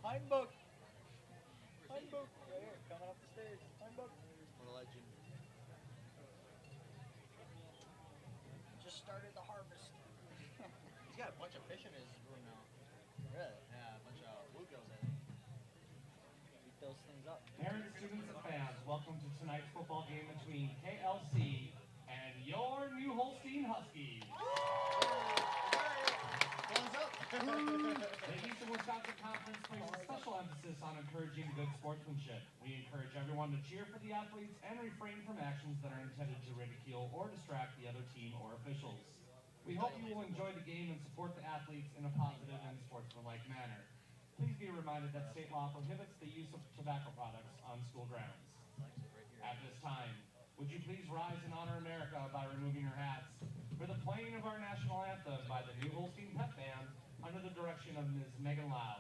Heinbook. Heinbook. Right here, coming up the stairs. Heinbook. What a legend. Just started the harvest. He's got a bunch of fish in his room now. Really? Yeah, a bunch of bluegills, I think. Eat those things up. Parents, students, and fans, welcome to tonight's football game between KLC and your New Holstein Huskies. Thumbs up. The Eastern Wisconsin Conference places a special emphasis on encouraging good sportsmanship. We encourage everyone to cheer for the athletes and refrain from actions that are intended to ridicule or distract the other team or officials. We hope you will enjoy the game and support the athletes in a positive and sportsmanlike manner. Please be reminded that state law prohibits the use of tobacco products on school grounds. At this time, would you please rise and honor America by removing your hats for the playing of our national anthem by the New Holstein Pep Band under the direction of Ms. Megan Lau.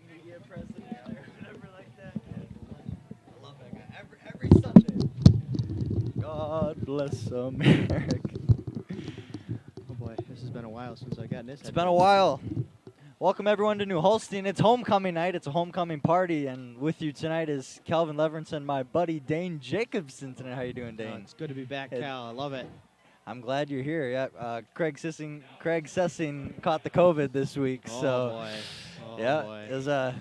Media president or whatever like that. I love that guy. Every Sunday. God bless America. Oh boy, this has been a while since I got this. It's been a while. Welcome everyone to New Holstein. It's homecoming night. It's a homecoming party, and with you tonight is Calvin Leverenson, my buddy Dane Jacobson. Tonight, how you doing, Dane? It's good to be back, Hey. Cal. I love it. I'm glad you're here. Yeah, Craig Sessing caught the COVID this week, Oh so boy. Oh yeah, boy. it was I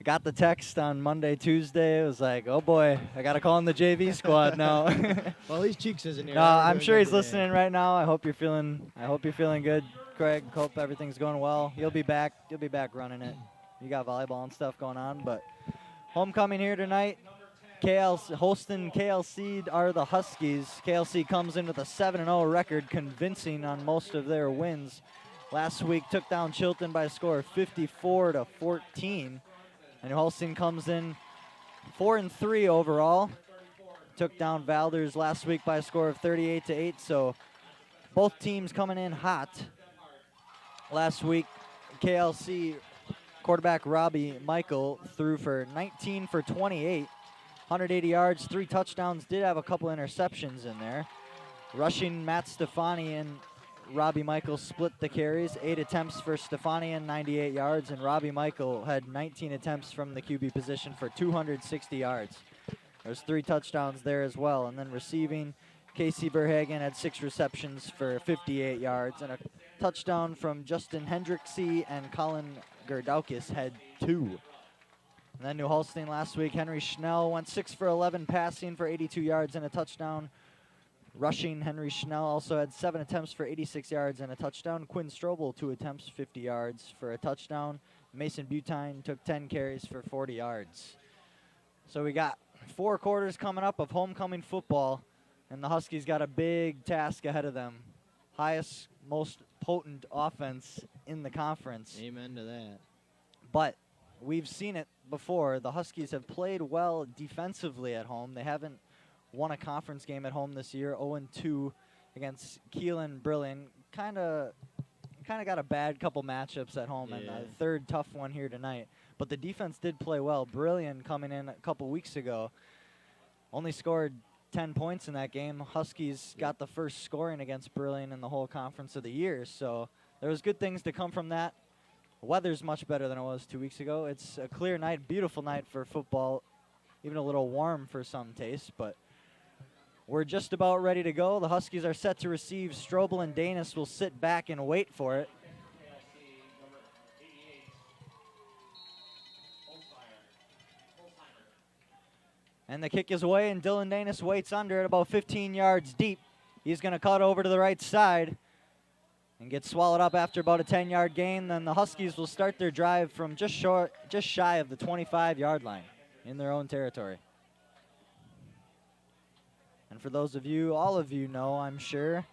got the text on Monday, Tuesday. It was like, oh boy, I got to call in the JV squad now. Well, at least Cheeks isn't here. No, We're I'm doing sure good he's today. listening right now. I hope you're feeling good, Craig. Hope everything's going well. You'll be back running it. You got volleyball and stuff going on, but homecoming here tonight. KLC, Holston KLC are the Huskies. KLC comes in with a 7-0 record, convincing on most of their wins. Last week took down Chilton by a score of 54-14. And Holstein comes in 4-3 overall. Took down Valders last week by a score of 38-8. So both teams coming in hot. Last week, KLC quarterback Robbie Michael threw for 19 for 28, 180 yards, 3 touchdowns. Did have a couple interceptions in there. Rushing, Matt Stefani and Robbie Michael split the carries. 8 attempts for Stefani and 98 yards, and Robbie Michael had 19 attempts from the QB position for 260 yards. There's 3 touchdowns there as well. And then receiving, Casey Verhagen had 6 receptions for 58 yards, and a touchdown from Justin Hendricksey, and Colin Gerdaukis had 2. And then New Holstein last week, Henry Schnell went 6 for 11 passing for 82 yards and a touchdown. Rushing, Henry Schnell also had 7 attempts for 86 yards and a touchdown. Quinn Strobel, 2 attempts, 50 yards for a touchdown. Mason Butine took 10 carries for 40 yards. So we got 4 quarters coming up of homecoming football, and the Huskies got a big task ahead of them. Highest, most potent offense in the conference. Amen to that. But we've seen it before. The Huskies have played well defensively at home. They haven't won a conference game at home this year, 0-2 against Keelan Brilliant. Kind of got a bad couple matchups at home, and a third tough one here tonight. But the defense did play well. Brilliant coming in a couple weeks ago only scored 10 points in that game. Huskies got the first scoring against Brilliant in the whole conference of the year, so there was good things to come from that. Weather's much better than it was 2 weeks ago. It's a clear night, beautiful night for football, even a little warm for some taste, but we're just about ready to go. The Huskies are set to receive. Strobel and Danis will sit back and wait for it. KLC number 88, Holstein. And the kick is away, and Dylan Danis waits under it about 15 yards deep. He's going to cut over to the right side and get swallowed up after about a 10-yard gain. Then the Huskies will start their drive from just shy of the 25-yard line in their own territory. And for those of you, all of you know, I'm sure,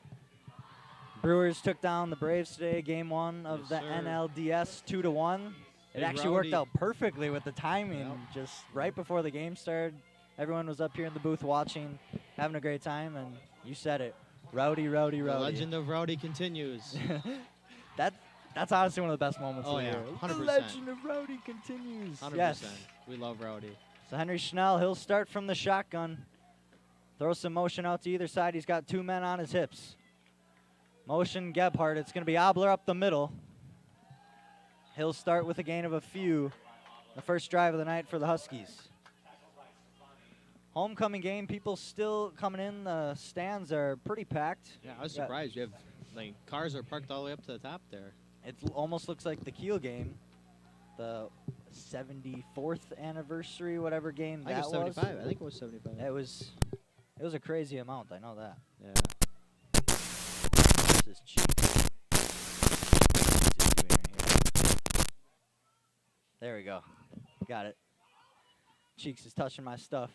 Brewers took down the Braves today, game 1 of the NLDS 2-1. It actually worked out perfectly with the timing. Just right before the game started, everyone was up here in the booth watching, having a great time, and you said it. Rowdy, rowdy, rowdy. The legend of Rowdy continues. That's honestly one of the best moments of the year. 100%. The legend of Rowdy continues. 100%. Yes. We love Rowdy. So Henry Schnell, he'll start from the shotgun. Throw some motion out to either side. He's got 2 men on his hips. Motion Gebhardt. It's going to be Obler up the middle. He'll start with a gain of a few. The first drive of the night for the Huskies. Homecoming game, people still coming in. The stands are pretty packed. Yeah, I was surprised. You have, like, cars are parked all the way up to the top there. It almost looks like the Kiel game, the 74th anniversary, whatever game I think that it was 75. was. I think it was 75. It was a crazy amount. I know that. Yeah. This is cheap. There we go. Got it. Cheeks is touching my stuff.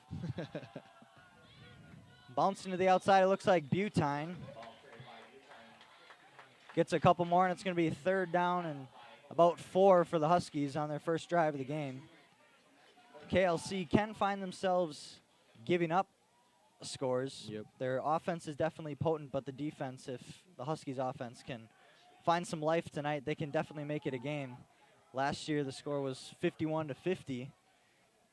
Bouncing to the outside, it looks like Butine. Gets a couple more, and it's going to be 3rd down and about 4 for the Huskies on their first drive of the game. KLC can find themselves giving up scores. Yep. Their offense is definitely potent, but the defense, if the Huskies offense can find some life tonight, they can definitely make it a game. Last year, the score was 51-50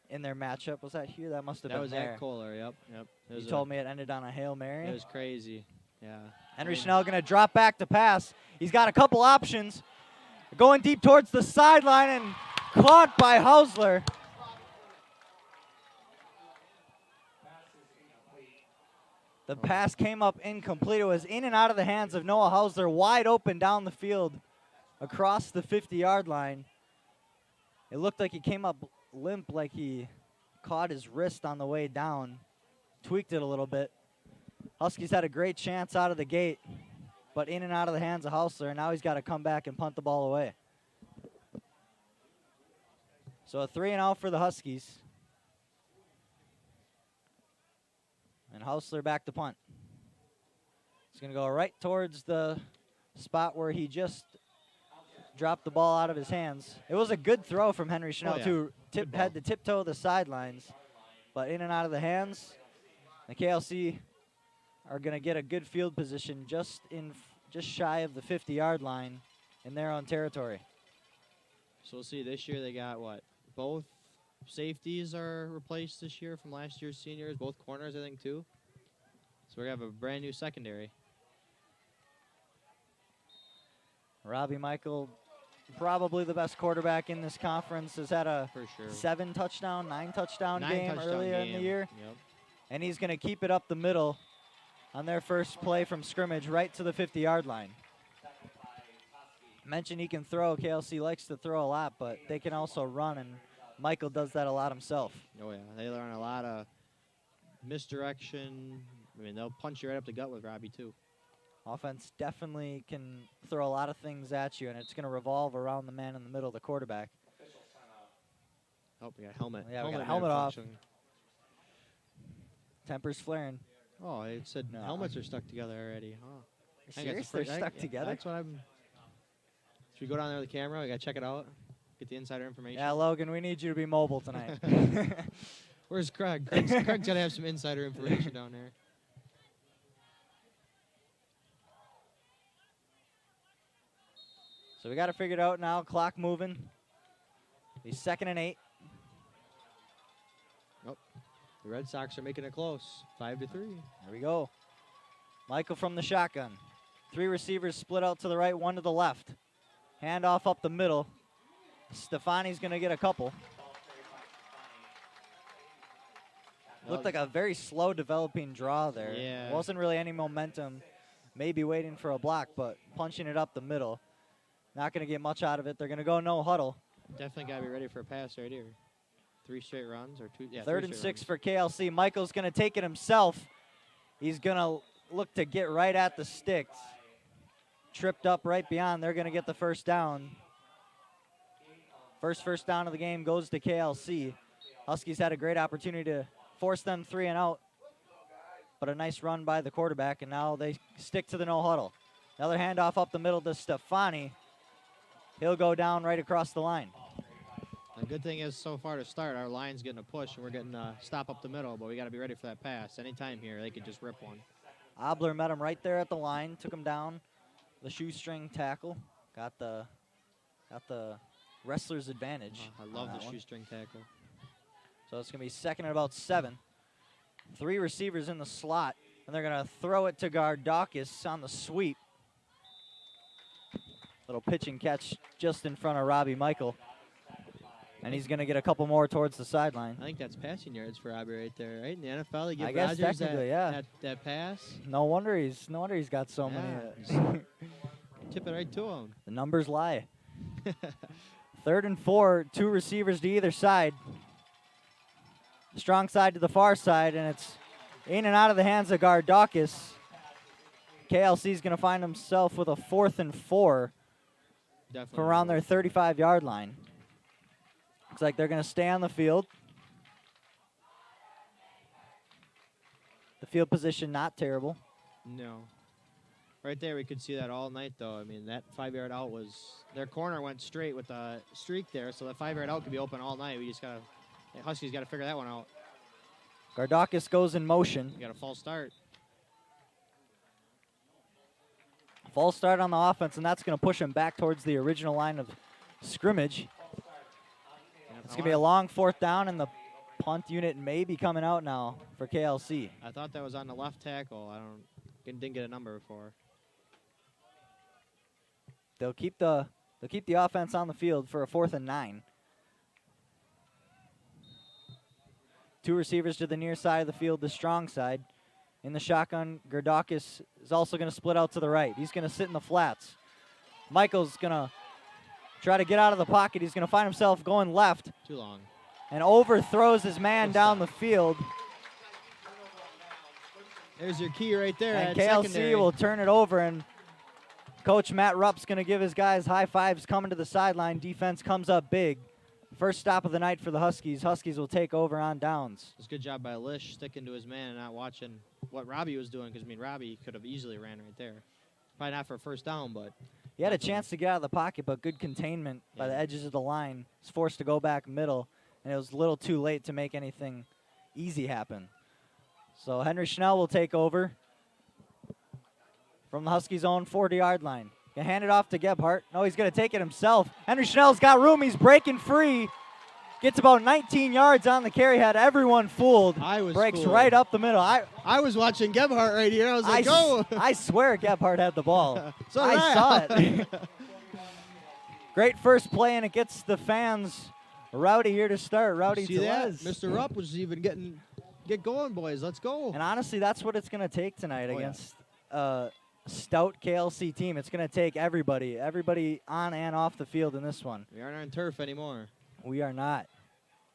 in their matchup. Was that here? That must have been That was there. at Kohler, yep. You told me it ended on a Hail Mary. It was crazy, yeah. Henry Schnell going to drop back to pass. He's got a couple options. Going deep towards the sideline and caught by Hausler. The pass came up incomplete. It was in and out of the hands of Noah Hausler, wide open down the field across the 50-yard line. It looked like he came up limp, like he caught his wrist on the way down, tweaked it a little bit. Huskies had a great chance out of the gate, but in and out of the hands of Hausler, and now he's got to come back and punt the ball away. So a 3-and-out for the Huskies. And Hausler back to punt. He's going to go right towards the spot where he just dropped the ball out of his hands. It was a good throw from Henry Schnell, too. Had to tiptoe the sidelines, but in and out of the hands. The KLC are going to get a good field position just shy of the 50-yard line in their own territory. So we'll see. This year they got what? Both safeties are replaced this year from last year's seniors. Both corners, I think, too. So we're going to have a brand new secondary. Robbie Michael, probably the best quarterback in this conference, has had a For sure. 7-touchdown, 9-touchdown game earlier in the year. Yep. And he's going to keep it up the middle on their first play from scrimmage right to the 50-yard line. Mentioned he can throw. KLC likes to throw a lot, but they can also run, and Michael does that a lot himself. Oh, yeah. They learn a lot of misdirection. I mean, they'll punch you right up the gut with Robbie, too. Offense definitely can throw a lot of things at you, and it's going to revolve around the man in the middle, the quarterback. Oh, we got a helmet. Yeah, we got a helmet off. malfunction. Tempers flaring. Oh, it said No. helmets are stuck together already. Huh. I think Serious? They're stuck yeah, together? That's what I'm... Should we go down there with the camera? We got to check it out. Get the insider information. Yeah, Logan, we need you to be mobile tonight. Where's Craig? Craig's got to have some insider information down there. So we got to figure it out now. Clock moving. He's 2nd and 8. The Red Sox are making it close. 5-3. There we go. Michael from the shotgun. 3 receivers split out to the right, 1 to the left. Handoff up the middle. Stefani's going to get a couple. Looked like a very slow developing draw there. Yeah. Wasn't really any momentum. Maybe waiting for a block, but punching it up the middle. Not going to get much out of it. They're going to go no huddle. Definitely got to be ready for a pass right here. 3 straight runs or 2. Yeah, 3rd 3 and straight 6 runs. for KLC. Michael's going to take it himself. He's going to look to get right at the sticks. Tripped up right beyond. They're going to get the first down. First down of the game goes to KLC. Huskies had a great opportunity to force them 3 and out, but a nice run by the quarterback, and now they stick to the no huddle. Another handoff up the middle to Stefani. He'll go down right across the line. The good thing is, so far to start, our line's getting a push, and we're getting a stop up the middle, but we got to be ready for that pass. Anytime here, they could just rip one. Obler met him right there at the line, took him down. The shoestring tackle. Got the wrestler's advantage. I love on the that one. shoestring tackle. So it's going to be 2nd and about 7. 3 receivers in the slot, and they're going to throw it to Gardakis on the sweep. Little pitch and catch just in front of Robbie Michael. And he's going to get a couple more towards the sideline. I think that's passing yards for Robbie right there, right? In the NFL, they give I guess Rodgers technically, yeah. that pass. No wonder he's got so many. Tip it right to him. The numbers lie. 3rd and 4, 2 receivers to either side. Strong side to the far side, and it's in and out of the hands of Gardakis. KLC's going to find himself with a 4th and 4 Definitely. from around their 35-yard line. Looks like they're going to stay on the field. The field position not terrible. No. Right there, we could see that all night, though. I mean, that 5-yard out was their corner went straight with a streak there, so that 5-yard out could be open all night. We just got to Huskies got to figure that one out. Gardakis goes in motion. You got a false start. False start on the offense, and that's going to push him back towards the original line of scrimmage. It's going to be a long 4th down, and the punt unit may be coming out now for KLC. I thought that was on the left tackle. Didn't get a number before. They'll keep the offense on the field for a 4th and 9. 2 receivers to the near side of the field, the strong side. In the shotgun, Gardakis is also going to split out to the right. He's going to sit in the flats. Michael's going to try to get out of the pocket. He's going to find himself going left. Too long. And overthrows his man down the field. There's your key right there. And at KLC secondary. will turn it over, and Coach Matt Rupp's going to give his guys high fives coming to the sideline. Defense comes up big. First stop of the night for the Huskies. Huskies will take over on downs. It's a good job by Lish sticking to his man and not watching what Robbie was doing, because, I mean, Robbie could have easily ran right there. Probably not for a first down, but. He had a chance to get out of the pocket, but good containment by the edges of the line. Was forced to go back middle, and it was a little too late to make anything easy happen. So Henry Schnell will take over from the Huskies' own 40-yard line. Gonna hand it off to Gebhardt. No, he's gonna take it himself. Henry Schnell's got room. He's breaking free. Gets about 19 yards on the carry. Had everyone fooled. Breaks fooled. right up the middle. I was watching Gebhardt right here. I was like, go. I swear Gebhardt had the ball. So I saw it. Great first play, and it gets the fans rowdy here to start. Rowdy See that? Tellez. Mr. Rupp was even get going, boys. Let's go. And honestly, that's what it's going to take tonight against a stout KLC team. It's going to take everybody on and off the field in this one. We aren't on turf anymore. We are not.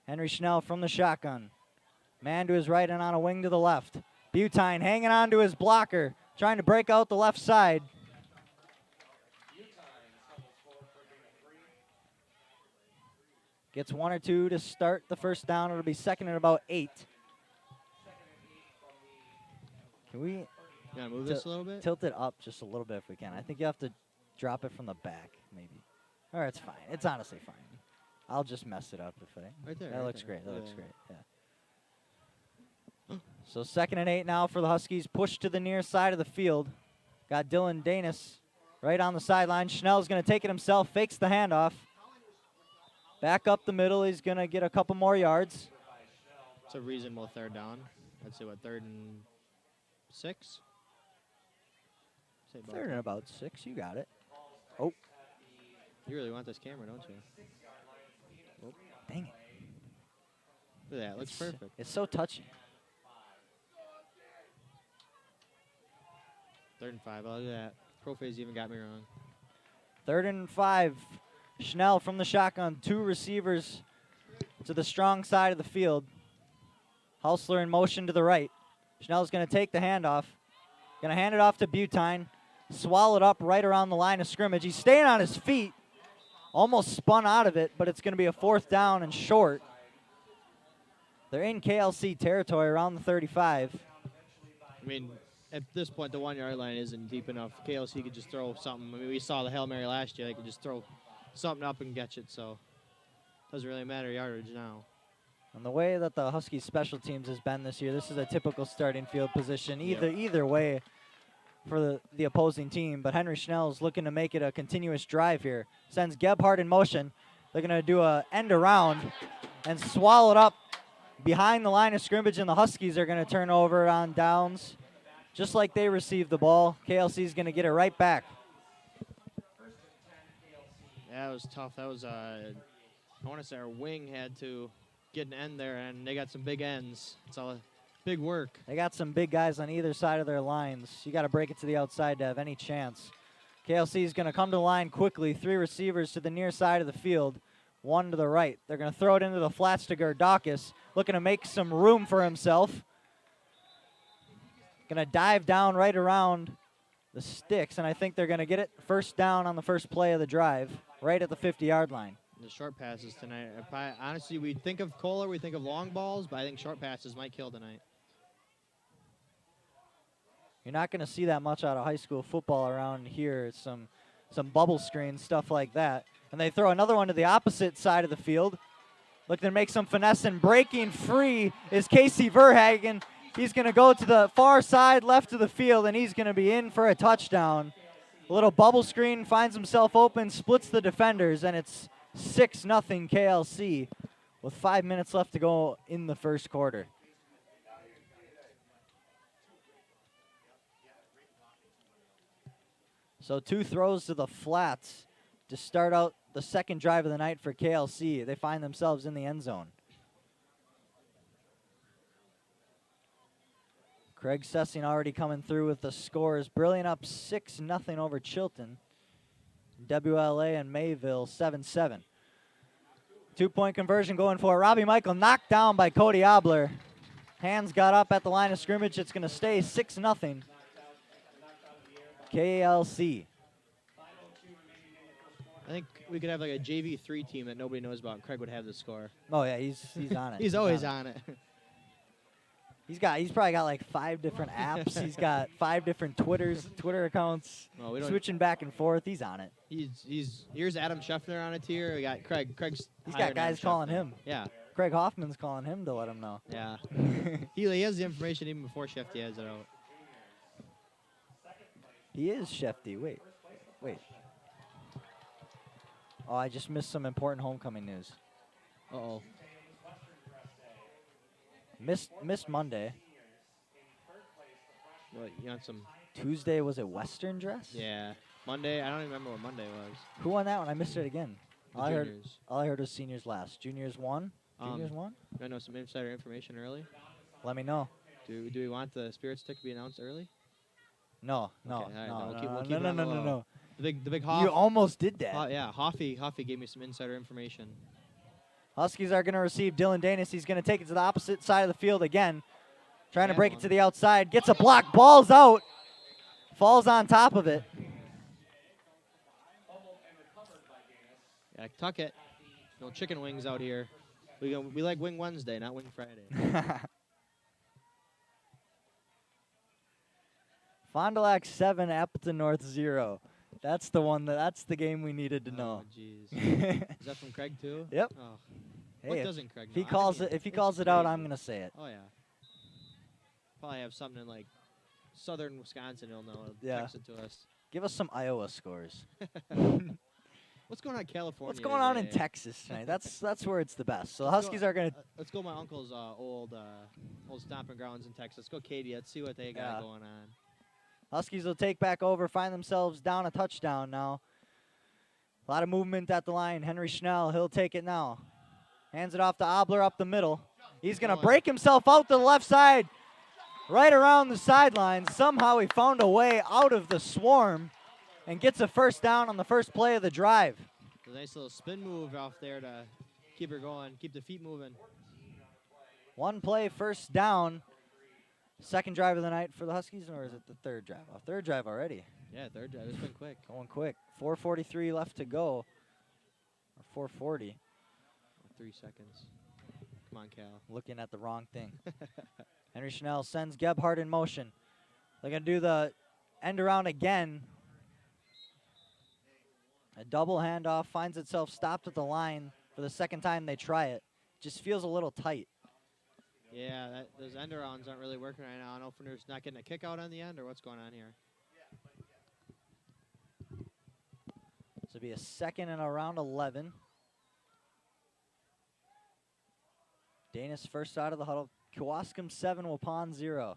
Henry Schnell from the shotgun. Man to his right and on a wing to the left. Butine hanging on to his blocker, trying to break out the left side. Gets 1 or 2 to start the first down. It'll be 2nd and about 8. Can we You want to move this a little bit? tilt it up just a little bit if we can? I think you have to drop it from the back, maybe. Or it's fine. It's honestly fine. I'll just mess it up if I. Right there. That right looks there. great. That looks great. Yeah. So 2nd and 8 now for the Huskies. Push to the near side of the field. Got Dylan Danis right on the sideline. Schnell's going to take it himself. Fakes the handoff. Back up the middle. He's going to get a couple more yards. It's a reasonable 3rd down. Let's see what 3rd and 6. Say about 3rd and about 6. You got it. Oh, You really want this camera, don't you? Dang it. Look at that. Looks perfect. It's so touchy. 3rd and 5. Look at that. Pro phase even got me wrong. 3rd and 5. Schnell from the shotgun. 2 receivers to the strong side of the field. Hausler in motion to the right. Schnell's going to take the handoff. Going to hand it off to Butine. Swallowed up right around the line of scrimmage. He's staying on his feet. Almost spun out of it, but it's going to be a 4th down and short. They're in KLC territory around the 35. I mean, at this point, the 1-yard line isn't deep enough. KLC could just throw something. I mean, we saw the Hail Mary last year. They could just throw something up and catch it, so doesn't really matter yardage now. And the way that the Huskies special teams has been this year, this is a typical starting field position, either way for the opposing team. But Henry Schnell's looking to make it a continuous drive here. Sends Gebhardt in motion. They're going to do a end around and swallow it up behind the line of scrimmage, and the Huskies are going to turn over on downs. Just like they received the ball, KLC is going to get it right back. Yeah, it was tough. That was, I want to say our wing had to get an end there, and they got some big ends. It's all big work. They got some big guys on either side of their lines. You got to break it to the outside to have any chance. KLC is going to come to the line quickly. 3 receivers to the near side of the field, 1 to the right. They're going to throw it into the flats to Gerdakis, looking to make some room for himself. Going to dive down right around the sticks, and I think they're going to get it 1st down on the first play of the drive, right at the 50-yard line. The short passes tonight. Honestly, we think of Kohler, we think of long balls, but I think short passes might kill tonight. You're not going to see that much out of high school football around here. Some bubble screens, stuff like that. And they throw another one to the opposite side of the field. Looking to make some finesse, and breaking free is Casey Verhagen. He's going to go to the far side left of the field, and he's going to be in for a touchdown. A little bubble screen, finds himself open, splits the defenders, and it's 6-0 KLC with 5 minutes left to go in the first quarter. So 2 throws to the flats to start out the second drive of the night for KLC. They find themselves in the end zone. Craig Sessing already coming through with the scores. Brilliant up 6-0 over Chilton. WLA and Mayville 7-7. 2-point conversion going for Robbie Michael, knocked down by Cody Obler. Hands got up at the line of scrimmage. It's going to stay 6-0. KLC. I think we could have like a JV3 team that nobody knows about. Craig would have the score. Oh yeah, he's on it. He's always on it. He's probably got like 5 different apps. He's got 5 different Twitter accounts. Oh, switching back and forth. He's on it. Here's Adam Scheffner on a tier. We got Craig. He's got guys calling him. Yeah. Craig Hoffman's calling him to let him know. Yeah. he has the information even before Shefty has it out. He is Shefty. Wait. Oh, I just missed some important homecoming news. Uh-oh. Missed Monday. What, you want some? Tuesday, was it Western dress? Yeah. Monday, I don't even remember what Monday was. Who won that one? I missed it again. The All juniors. I heard was seniors last. Juniors won? Juniors won? You know some insider information early? Let me know. Do we want the Spirit Stick to be announced early? No. Okay, we'll keep it on the low. No. The big Hoff. You almost did that. Yeah, Hoffy gave me some insider information. Huskies are going to receive Dylan Danis. He's going to take it to the opposite side of the field again. Trying to break it to the outside. Gets a block. Ball's out. Falls on top of it. Yeah, tuck it. No chicken wings out here. We like Wing Wednesday, not Wing Friday. Fond du Lac 7, Appleton North 0. That's the one. That's the game we needed to know. Oh, jeez. Is that from Craig too? Yep. Oh. Hey, What doesn't Craig know? if he calls it, out, I'm gonna say it. Oh yeah. Probably have something in like southern Wisconsin. He'll know. Yeah. Text it to us. Give us some Iowa scores. What's going on in California? What's going on in today? Texas tonight? That's where it's the best. So the Huskies are gonna. Let's go. My uncle's old stomping grounds in Texas. Let's go, Katie. Let's see what they got going on. Huskies will take back over, find themselves down a touchdown now. A lot of movement at the line. Henry Schnell, he'll take it now. Hands it off to Obler up the middle. He's going to break himself out to the left side, right around the sideline. Somehow he found a way out of the swarm and gets a first down on the first play of the drive. A nice little spin move off there to keep her going, keep the feet moving. One play, first down. Second drive of the night for the Huskies, or is it the third drive? Oh, third drive already. Yeah, third drive. It's been quick. Going quick. 4:43 left to go. Or 4:40. 3 seconds. Come on, Cal. Looking at the wrong thing. Henry Schnell sends Gebhardt in motion. They're going to do the end around again. A double handoff finds itself stopped at the line for the second time they try it. Just feels a little tight. Yeah, those end arounds aren't really working right now. I don't know if they're not getting a kick out on the end or what's going on here. This will be a second and around 11. Danis first out of the huddle. Kewaskum 7, Waupun 0.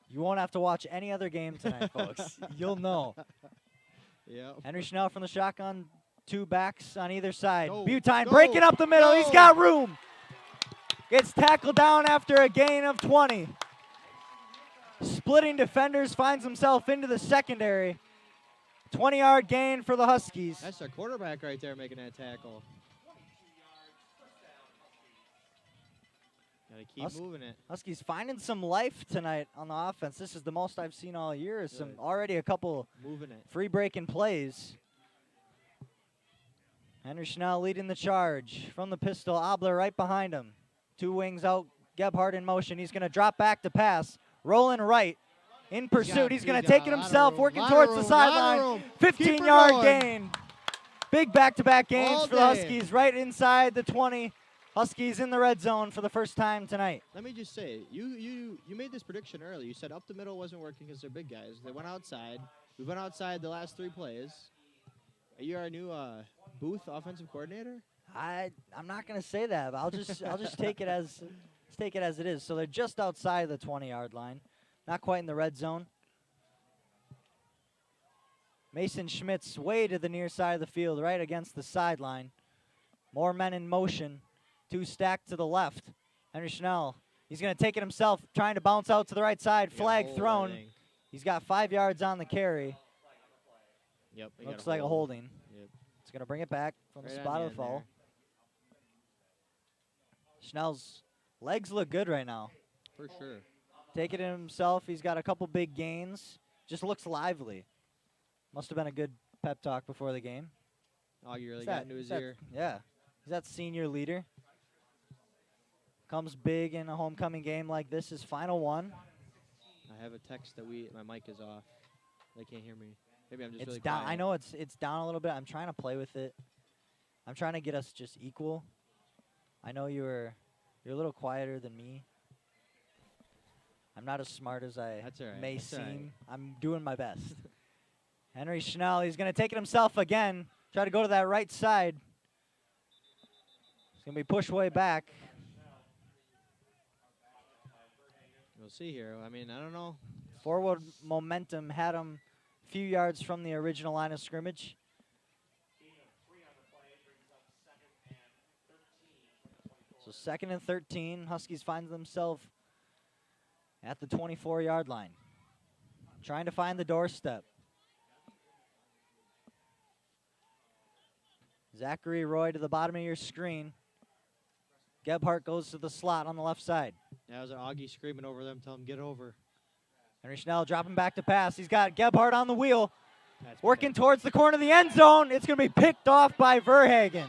You won't have to watch any other game tonight, folks. You'll know. Yeah. Henry Schnell from the shotgun. 2 backs on either side. Go, Butine go, breaking up the middle. go. He's got room. Gets tackled down after a gain of 20. Splitting defenders, finds himself into the secondary. 20-yard gain for the Huskies. That's their quarterback right there making that tackle. Gotta keep moving it. Huskies finding some life tonight on the offense. This is the most I've seen all year. Some already a couple moving it. free breaking plays. Henry Schnell leading the charge from the pistol. Obler right behind him. 2 wings out. Gebhardt in motion. He's going to drop back to pass. Rolling right. In pursuit. He's going to take it himself. Working towards the sideline. 15-yard gain. Big back-to-back gains for the Huskies. Right inside the 20. Huskies in the red zone for the first time tonight. Let me just say, you made this prediction early. You said up the middle wasn't working because they're big guys. They went outside. We went outside the last 3 plays. Are you our new Booth offensive coordinator? I'm not going to say that, but I'll just take it as it is. So they're just outside the 20-yard line, not quite in the red zone. Mason Schmitz way to the near side of the field, right against the sideline. More men in motion. 2 stacked to the left. Henry Schnell, he's going to take it himself, trying to bounce out to the right side. Flag thrown. He's got 5 yards on the carry. Yep. Looks like a holding. Yep. It's going to bring it back from the spot of the fall. Schnell's legs look good right now. For sure. Taking it himself. He's got a couple big gains. Just looks lively. Must have been a good pep talk before the game. Oh, you really got into his ear. Yeah. He's that senior leader. Comes big in a homecoming game like this. His final one. I have a text that my mic is off. They can't hear me. Maybe I'm just It's really down. quiet. I know it's down a little bit. I'm trying to play with it. I'm trying to get us just equal. I know you're a little quieter than me. I'm not as smart as I may seem. I'm doing my best. Henry Schnell, he's going to take it himself again. Try to go to that right side. It's going to be pushed way back. We'll see here. I mean, I don't know. Forward momentum had him a few yards from the original line of scrimmage. So 2nd and 13. Huskies find themselves at the 24-yard line. Trying to find the doorstep. Zachary Roy to the bottom of your screen. Gebhardt goes to the slot on the left side. That was Augie screaming over them, tell him get over. Henry Schnell dropping back to pass. He's got Gebhardt on the wheel. Working towards the corner of the end zone. It's going to be picked off by Verhagen.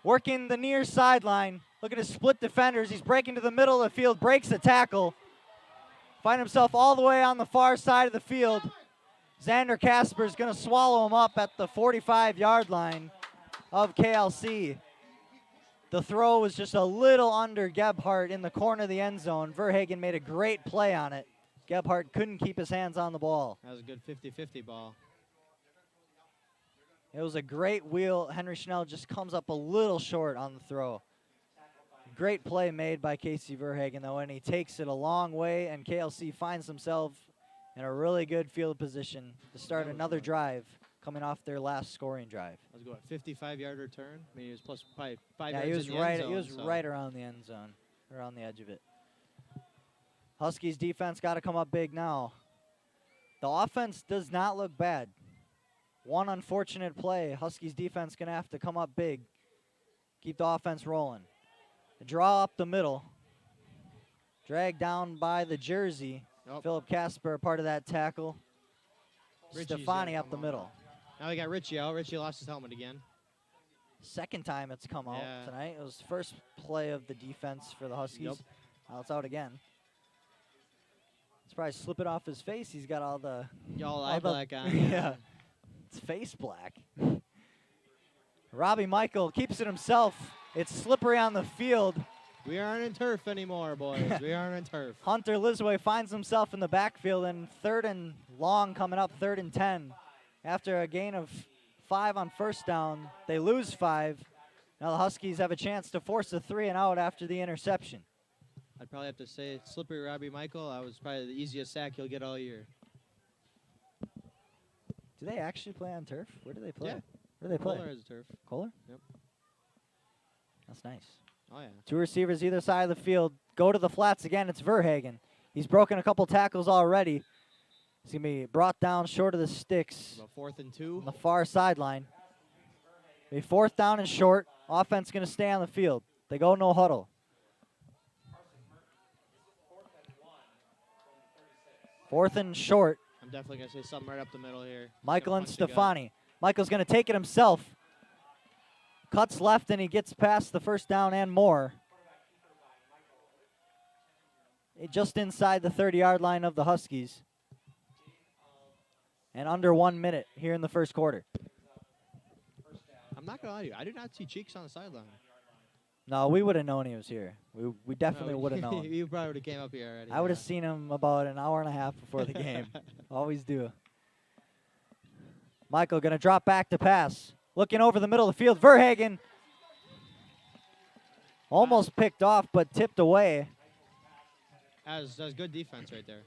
Working the near sideline. Look at his split defenders. He's breaking to the middle of the field, breaks the tackle. Find himself all the way on the far side of the field. Xander Casper is going to swallow him up at the 45-yard line of KLC. The throw was just a little under Gebhardt in the corner of the end zone. Verhagen made a great play on it. Gebhardt couldn't keep his hands on the ball. That was a good 50-50 ball. It was a great wheel. Henry Schnell just comes up a little short on the throw. Great play made by Casey Verhagen, though, and he takes it a long way, and KLC finds himself in a really good field position to start another drive coming off their last scoring drive. I was going 55-yard return. I mean, he was plus probably 5 Yeah, yards he was in the right. end zone, He was so. right around the end zone, around the edge of it. Huskies defense got to come up big now. The offense does not look bad. One unfortunate play, Huskies defense gonna have to come up big. Keep the offense rolling. Draw up the middle. Dragged down by the jersey. Nope. Philip Casper, part of that tackle. Richie's Stefani gotta up the come out middle. Now we got Richie out. Richie lost his helmet again. Second time it's come out Yeah. tonight. It was the first play of the defense for the Huskies. Yep. Now it's out again. It's probably slipping off his face. He's got all the Y'all all eye the- black on. yeah, it's face black. Robbie Michael keeps it himself. It's slippery on the field. We aren't in turf anymore, boys. We aren't in turf. Hunter Lisway finds himself in the backfield, and 3rd and long coming up, 3rd and 10. After a gain of 5 on first down, they lose 5. Now the Huskies have a chance to force a 3 and out after the interception. I'd probably have to say slippery Robbie Michael. That was probably the easiest sack he'll get all year. Do they actually play on turf? Where do they play? Yeah. Where do they play? Kohler has a turf. Kohler? Yep. That's nice. Oh, yeah. 2 receivers either side of the field. Go to the flats again. It's Verhagen. He's broken a couple tackles already. He's going to be brought down short of the sticks About 4th and 2. on the far sideline. A 4th down and short. Offense going to stay on the field. They go no huddle. 4th and short. I'm definitely going to say something right up the middle here. Michael and Punch the gut. Stefani. Michael's going to take it himself. Cuts left and he gets past the first down and more. Just inside the 30-yard line of the Huskies. And under 1 minute here in the first quarter. I'm not going to lie to you. I did not see Cheeks on the sideline. No, we would have known he was here. We definitely would have known. You probably would have came up here already. I would have seen him about an hour and a half before the game. Always do. Michael going to drop back to pass. Looking over the middle of the field. Verhagen almost picked off but tipped away. That was good defense right there.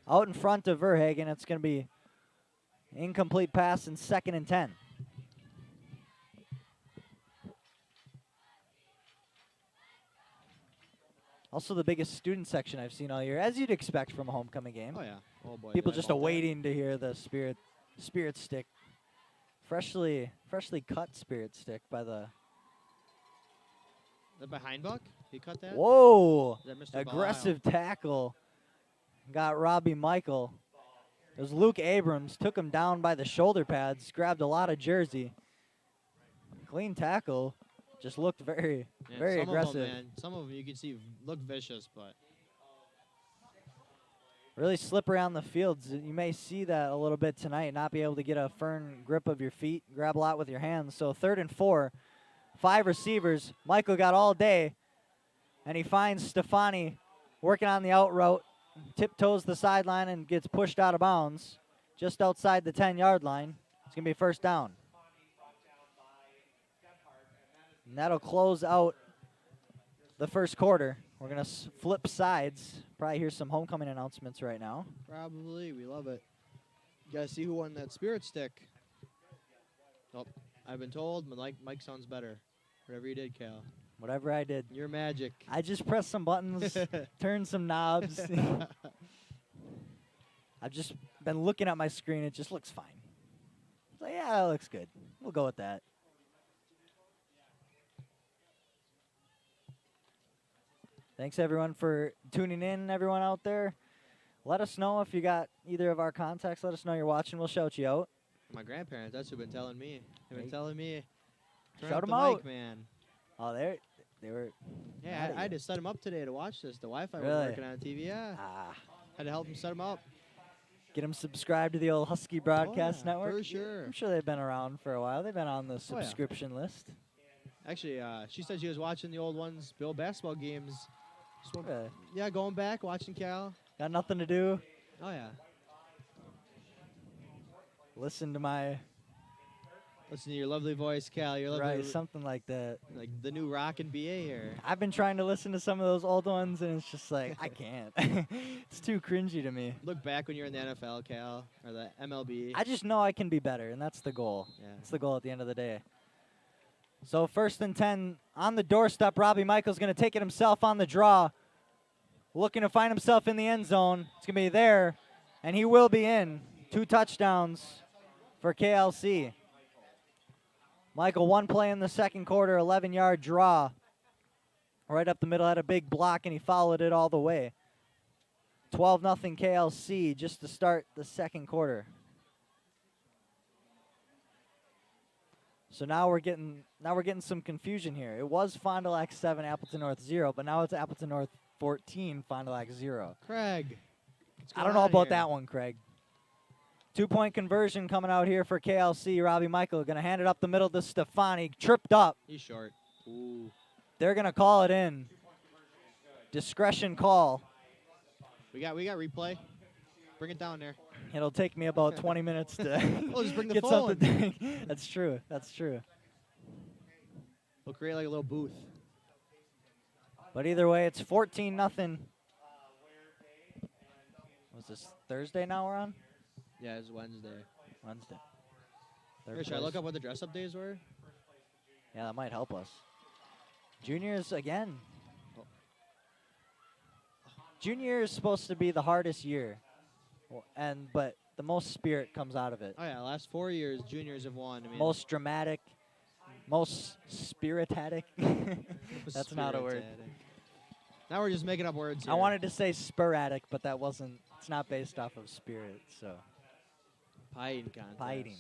Out in front of Verhagen. It's going to be incomplete pass and 2nd and 10. Also the biggest student section I've seen all year, as you'd expect from a homecoming game. Oh, yeah. Oh, boy. People did I just bump that. awaiting to hear the spirit stick. Freshly cut spirit stick by the. The behind buck? He cut that? Whoa! Is that Mr. Aggressive tackle. Got Robbie Michael. It was Luke Abrams. Took him down by the shoulder pads. Grabbed a lot of jersey. Clean tackle. Just looked very, Yeah, very some aggressive. Of them, man, some of them you can see look vicious, but Really slippery on the fields. You may see that a little bit tonight, not be able to get a firm grip of your feet, grab a lot with your hands. So 3rd and 4, 5 receivers. Michael got all day, and he finds Stefani working on the out route, tiptoes the sideline and gets pushed out of bounds just outside the 10-yard line. It's going to be 1st down. And that'll close out the first quarter. We're going to flip sides. Probably hear some homecoming announcements right now. probably we love it. You gotta see who won that spirit stick. Oh, I've been told Mike sounds better. Whatever you did, Cal. Whatever I did. Your magic. I just pressed some buttons, turned some knobs. I've just been looking at my screen. It just looks fine. So yeah, that looks good. We'll go with that. Thanks, everyone, for tuning in, everyone out there. Let us know if you got either of our contacts. Let us know you're watching. We'll shout you out. My grandparents, that's who've been telling me. They've been Hey. telling me. Turn Shout up 'em the out. mic, man. Oh, they were. Yeah, Mad at I had you. to set them up today to watch this. The Wi-Fi Really? wasn't working on TV. Yeah, Ah, had to help them set them up. get them subscribed to the old Husky Broadcast Oh, yeah, Network. for sure. I'm sure they've been around for a while. They've been on the Oh, yeah. subscription list. Actually, she said she was watching the old ones, Bill basketball games. Really? Yeah, going back, watching Cal. Got nothing to do. Oh, yeah. Listen to my Listen to your lovely voice, Cal. Your lovely, Right, something like that. like the new rockin' BA here. I've been trying to listen to some of those old ones, and it's just like, I can't. It's too cringy to me. Look back when you were in the NFL, Cal, or the MLB. I just know I can be better, and that's the goal. Yeah. That's the goal at the end of the day. So 1st and 10 on the doorstep. Robbie Michael's going to take it himself on the draw. Looking to find himself in the end zone. It's going to be there, and he will be in. 2 touchdowns for KLC. Michael, 1 play in the second quarter, 11-yard draw. Right up the middle, had a big block, and he followed it all the way. 12-0 KLC just to start the second quarter. So now we're getting some confusion here. It was Fond du Lac 7, Appleton North 0, but now it's Appleton North 14, Fond du Lac 0. Craig. I don't know about that one, Craig. 2-point conversion coming out here for KLC. Robbie Michael going to hand it up the middle to Stefani. Tripped up. He's short. Ooh. They're going to call it in. Discretion call. We got replay. Bring it down there. It'll take me about 20 minutes to We'll just bring the get phone. something. That's true. That's true. We'll create like a little booth. But either way, it's 14-0. Was this Thursday now we're on? Yeah, it's Wednesday. Wednesday. Third Here, should I place. look up what the dress-up days were? Yeah, that might help us. Juniors again. Junior is supposed to be the hardest year, but the most spirit comes out of it. Oh yeah, last 4 years juniors have won. I mean, Most dramatic, most spiritatic. That's not a word. Now we're just making up words here. I wanted to say sporadic, but that wasn't. It's not based off of spirit, so. Pieing contest. Fighting.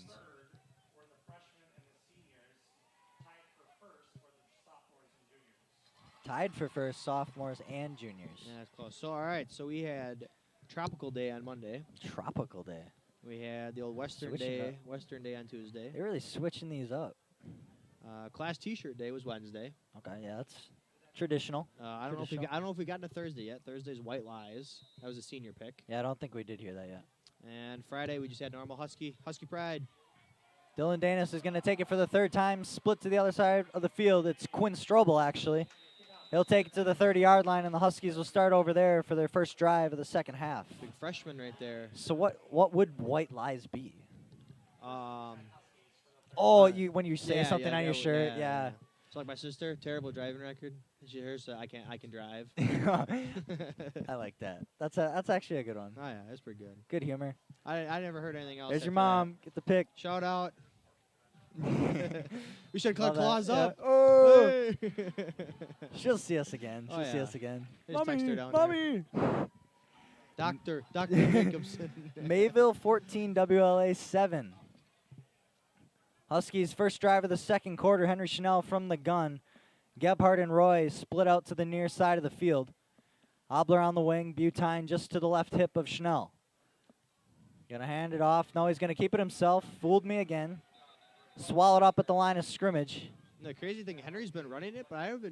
Tied for first, sophomores and juniors. Yeah, that's close. So, all right. So we had Tropical Day on Monday. Tropical Day. We had the old Western Switching Day. up. Western Day on Tuesday. They're really switching these up. Class T-shirt Day was Wednesday. Okay, yeah, that's traditional. I don't know if we got to Thursday yet. Thursday's White Lies. That was a senior pick. Yeah, I don't think we did hear that yet. And Friday we just had normal Husky Pride. Dylan Danis is going to take it for the 3rd time. Split to the other side of the field. It's Quinn Strobel, actually. He'll take it to the 30-yard line, and the Huskies will start over there for their first drive of the second half. Big freshman right there. So what would White Lies be? Um, When you say something on your shirt, yeah. So like my sister, terrible driving record. She hears I can drive. I like that. That's actually a good one. Oh yeah, that's pretty good. Good humor. I never heard anything else. There's your after mom. Get the pic. that. Shout out. We should Love click claws that. up. Yeah. Oh. Hey. She'll see us again. Oh, She'll see yeah. us again. Just text her down Mommy. Dr. Jacobson. Mayville 14, WLA 7. Huskies first drive of the second quarter. Henry Chanel from the gun. Gebhardt and Roy split out to the near side of the field. Obler on the wing. Butine just to the left hip of Schnell. Gonna hand it off. No, he's gonna keep it himself. Fooled me again. Swallowed up at the line of scrimmage. The crazy thing, Henry's been running it, but I've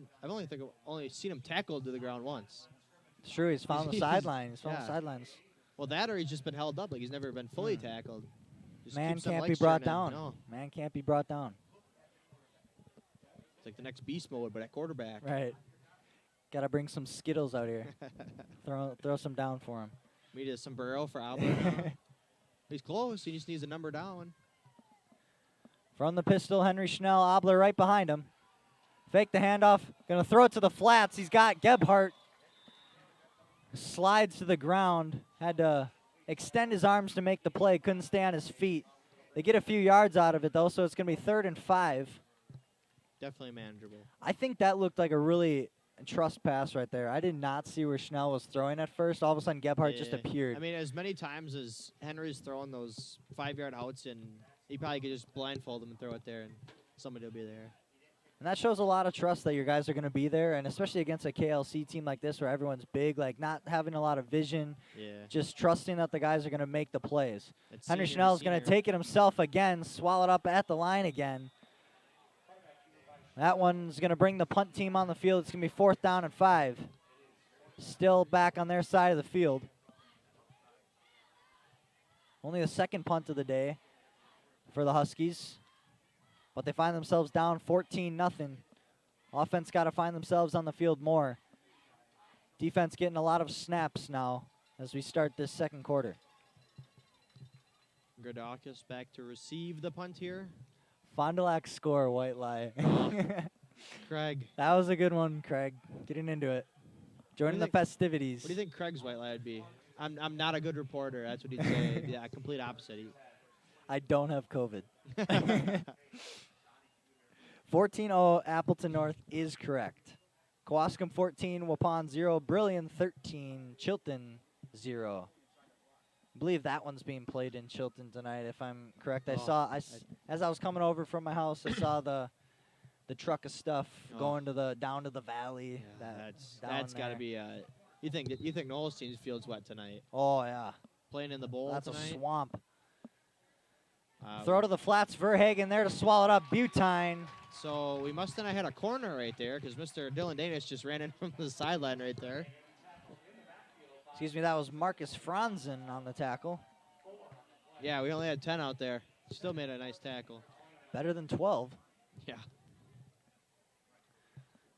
only seen him tackled to the ground once. It's true. He's found the sideline. He's found the Yeah. sidelines. Well, that or he's just been held up. Like he's never been fully tackled. Just Man keeps them can't be legs brought turning. down. No. Man can't be brought down. It's like the next beast mode, but at quarterback. Right. Got to bring some Skittles out here. throw some down for him. We need a sombrero for Albert. He's close. He just needs a number down. From the pistol, Henry Schnell. Obler right behind him. Fake the handoff. Going to throw it to the flats. He's got Gebhardt. Slides to the ground. Had to extend his arms to make the play. Couldn't stay on his feet. They get a few yards out of it, though, so it's going to be 3rd and 5. Definitely manageable. I think that looked like a really trust pass right there. I did not see where Schnell was throwing at first. All of a sudden, Gebhardt just Yeah. appeared. I mean, as many times as Henry's throwing those 5-yard outs, and he probably could just blindfold him and throw it there, and somebody will be there. And that shows a lot of trust that your guys are going to be there, and especially against a KLC team like this where everyone's big, like not having a lot of vision, Yeah. just trusting that the guys are going to make the plays. That's Henry senior Schnell is going to senior. take it himself again, swallowed up at the line again. That one's going to bring the punt team on the field. It's going to be 4th down and 5. Still back on their side of the field. Only the second punt of the day for the Huskies. but they find themselves down 14-0. Offense got to find themselves on the field more. Defense getting a lot of snaps now as we start this second quarter. Gardakis back to receive the punt here. Fond du Lac score, white lie. Craig. That was a good one, Craig. Getting into it. Joining the festivities. What do you think Craig's white lie would be? I'm not a good reporter. That's what he'd say. Yeah, complete opposite. I don't have COVID. 14-0 Appleton North is correct. Kewaskum 14, Waupun 0, Brillion 13, Chilton 0. I believe that one's being played in Chilton tonight, if I'm correct. As I was coming over from my house, I saw the truck of stuff going to down to the valley. Yeah, that's got to be. You think Holstein's field's wet tonight? Oh yeah, playing in the bowl. That's tonight? a swamp. Throw to the flats. Verhagen there to swallow it up. Butine. So we must have had a corner right there because Mr. Dylan Danish just ran in from the sideline right there. Excuse me, that was Marcus Franzen on the tackle. Yeah, we only had 10 out there. Still made a nice tackle. Better than 12. Yeah.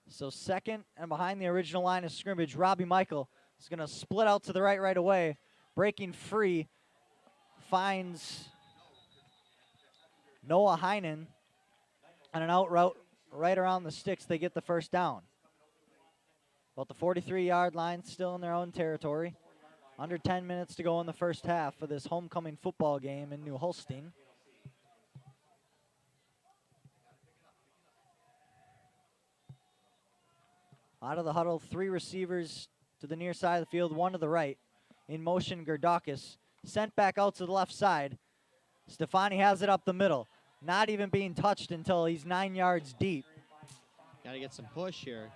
So second and behind the original line of scrimmage, Robbie Michael is going to split out to the right away. Breaking free, finds Noah Heinen on an out route right around the sticks. They get the first down. About the 43-yard line, still in their own territory. Under 10 minutes to go in the first half of this homecoming football game in New Holstein. Out of the huddle, 3 receivers to the near side of the field, 1 to the right. In motion, Gardakis sent back out to the left side. Stefani has it up the middle. Not even being touched until he's 9 yards deep. Got to get some push here.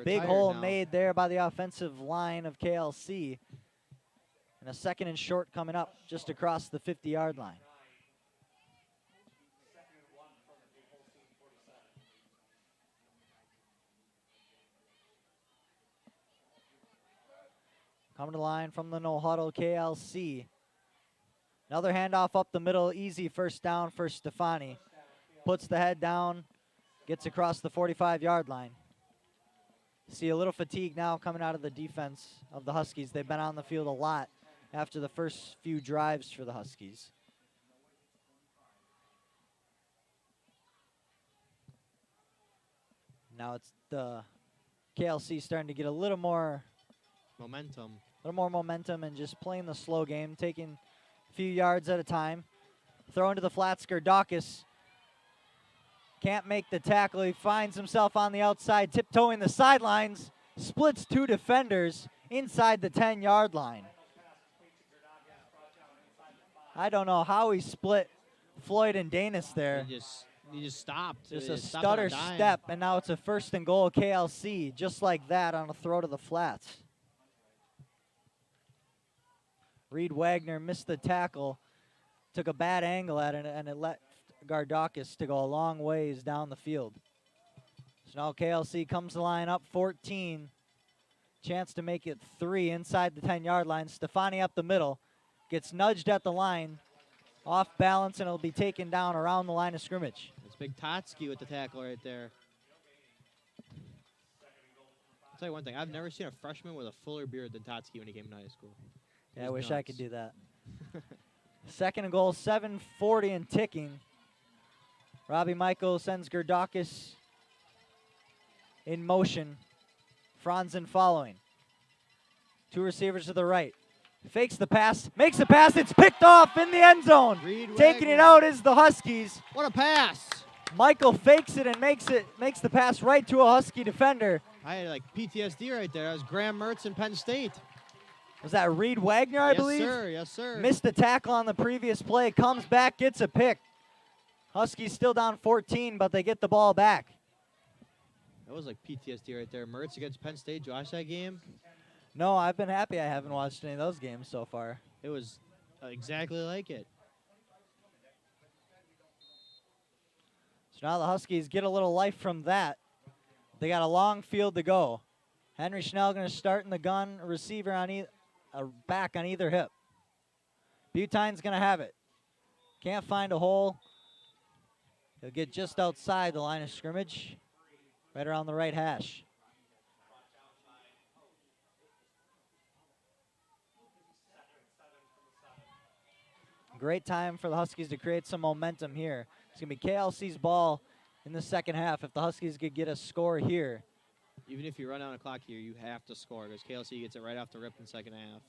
Big hole made there by the offensive line of KLC. And a second and short coming up just across the 50-yard line. Coming to the line from the no huddle, KLC. Another handoff up the middle, easy first down for Stefani. Puts the head down, gets across the 45-yard line. See a little fatigue now coming out of the defense of the Huskies. They've been on the field a lot after the first few drives for the Huskies. Now it's the KLC starting to get a little more momentum. And just playing the slow game, taking a few yards at a time. Throwing to the flats, Gardakis can't make the tackle. He finds himself on the outside, tiptoeing the sidelines, splits 2 defenders inside the 10-yard line. I don't know how he split Floyd and Danis there. He just stopped. Just a stutter step, and now it's a first and goal KLC, just like that on a throw to the flats. Reed Wagner missed the tackle, took a bad angle at it, and it let Gardakis to go a long ways down the field. So now KLC comes to line up 14. Chance to make it 3 inside the 10-yard line. Stefani up the middle. Gets nudged at the line. Off balance, and it'll be taken down around the line of scrimmage. It's Big Totsky with the tackle right there. I'll tell you one thing. I've never seen a freshman with a fuller beard than Totsky when he came to high school. Yeah, I wish I could do that. Second and goal, 7:40 and ticking. Robbie Michael sends Gardakis in motion. Franzen following. 2 receivers to the right. Fakes the pass, makes the pass. It's picked off in the end zone. Taking it out is the Huskies. What a pass! Michael fakes it and makes the pass right to a Husky defender. I had like PTSD right there. That was Graham Mertz in Penn State. Was that Reed Wagner, I believe? Yes, sir. Yes, sir. Missed the tackle on the previous play. Comes back, gets a pick. Huskies still down 14, but they get the ball back. That was like PTSD right there. Mertz against Penn State. Did you watch that game? No, I've been happy I haven't watched any of those games so far. It was exactly like it. So now the Huskies get a little life from that. They got a long field to go. Henry Schnell going to start in the gun, a receiver on a back on either hip. Butine's going to have it. Can't find a hole. He'll get just outside the line of scrimmage, right around the right hash. Great time for the Huskies to create some momentum here. It's going to be KLC's ball in the second half. If the Huskies could get a score here, Even if you run out of clock here, you have to score because KLC gets it right off the rip in the second half.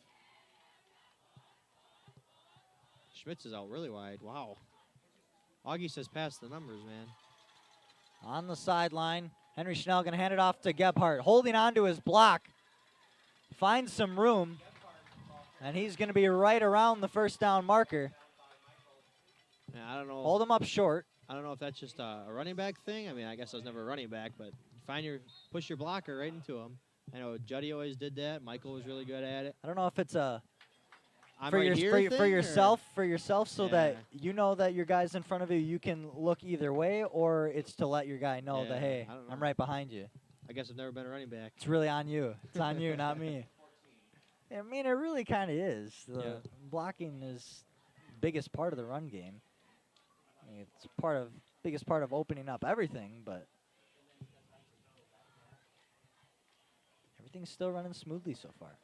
Schmitz is out really wide. Wow. Augie says pass the numbers, man. on the sideline, Henry Schnell going to hand it off to Gebhardt, holding on to his block. Finds some room, and he's going to be right around the first down marker. Yeah, I don't know. Hold him up short. I don't know if that's just a running back thing. I mean, I guess I was never a running back, but push your blocker right into him. I know Juddy always did that. Michael was really good at it. I don't know if it's a I'm for, right your, here for, your- thing, for or- yourself so that Yeah. you know that your guys in front of you can look either way, or it's to let your guy know Yeah, that, hey, I don't I'm know. right behind you. I guess I've never been a running back. It's really on you. It's on you, not me. I mean, it really kind of is. The Yeah. blocking is the biggest part of the run game. I mean, it's biggest part of opening up everything, but everything's still running smoothly so far.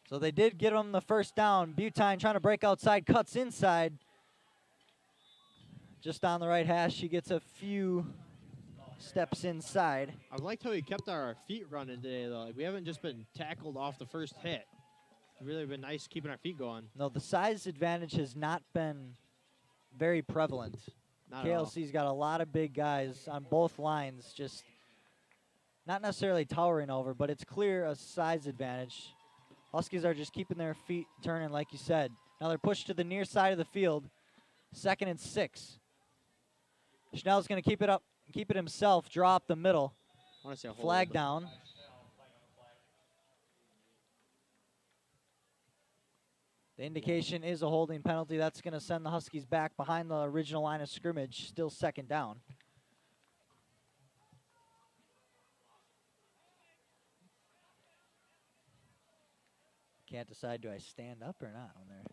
So they did get him the first down. Butine trying to break outside, cuts inside. Just on the right hash, he gets a few steps inside. I've liked how we kept our feet running today, though. Like, we haven't just been tackled off the first hit. It's really been nice keeping our feet going. No, the size advantage has not been very prevalent. Not at all. KLC's got a lot of big guys on both lines, just not necessarily towering over, but it's clear a size advantage. Huskies are just keeping their feet turning, like you said. Now they're pushed to the near side of the field. 2nd and 6. Schnell's going to keep it himself, draw up the middle. I want to say a hold. Flag down. The indication is a holding penalty. That's going to send the Huskies back behind the original line of scrimmage, still 2nd down. Can't decide, do I stand up or not on there?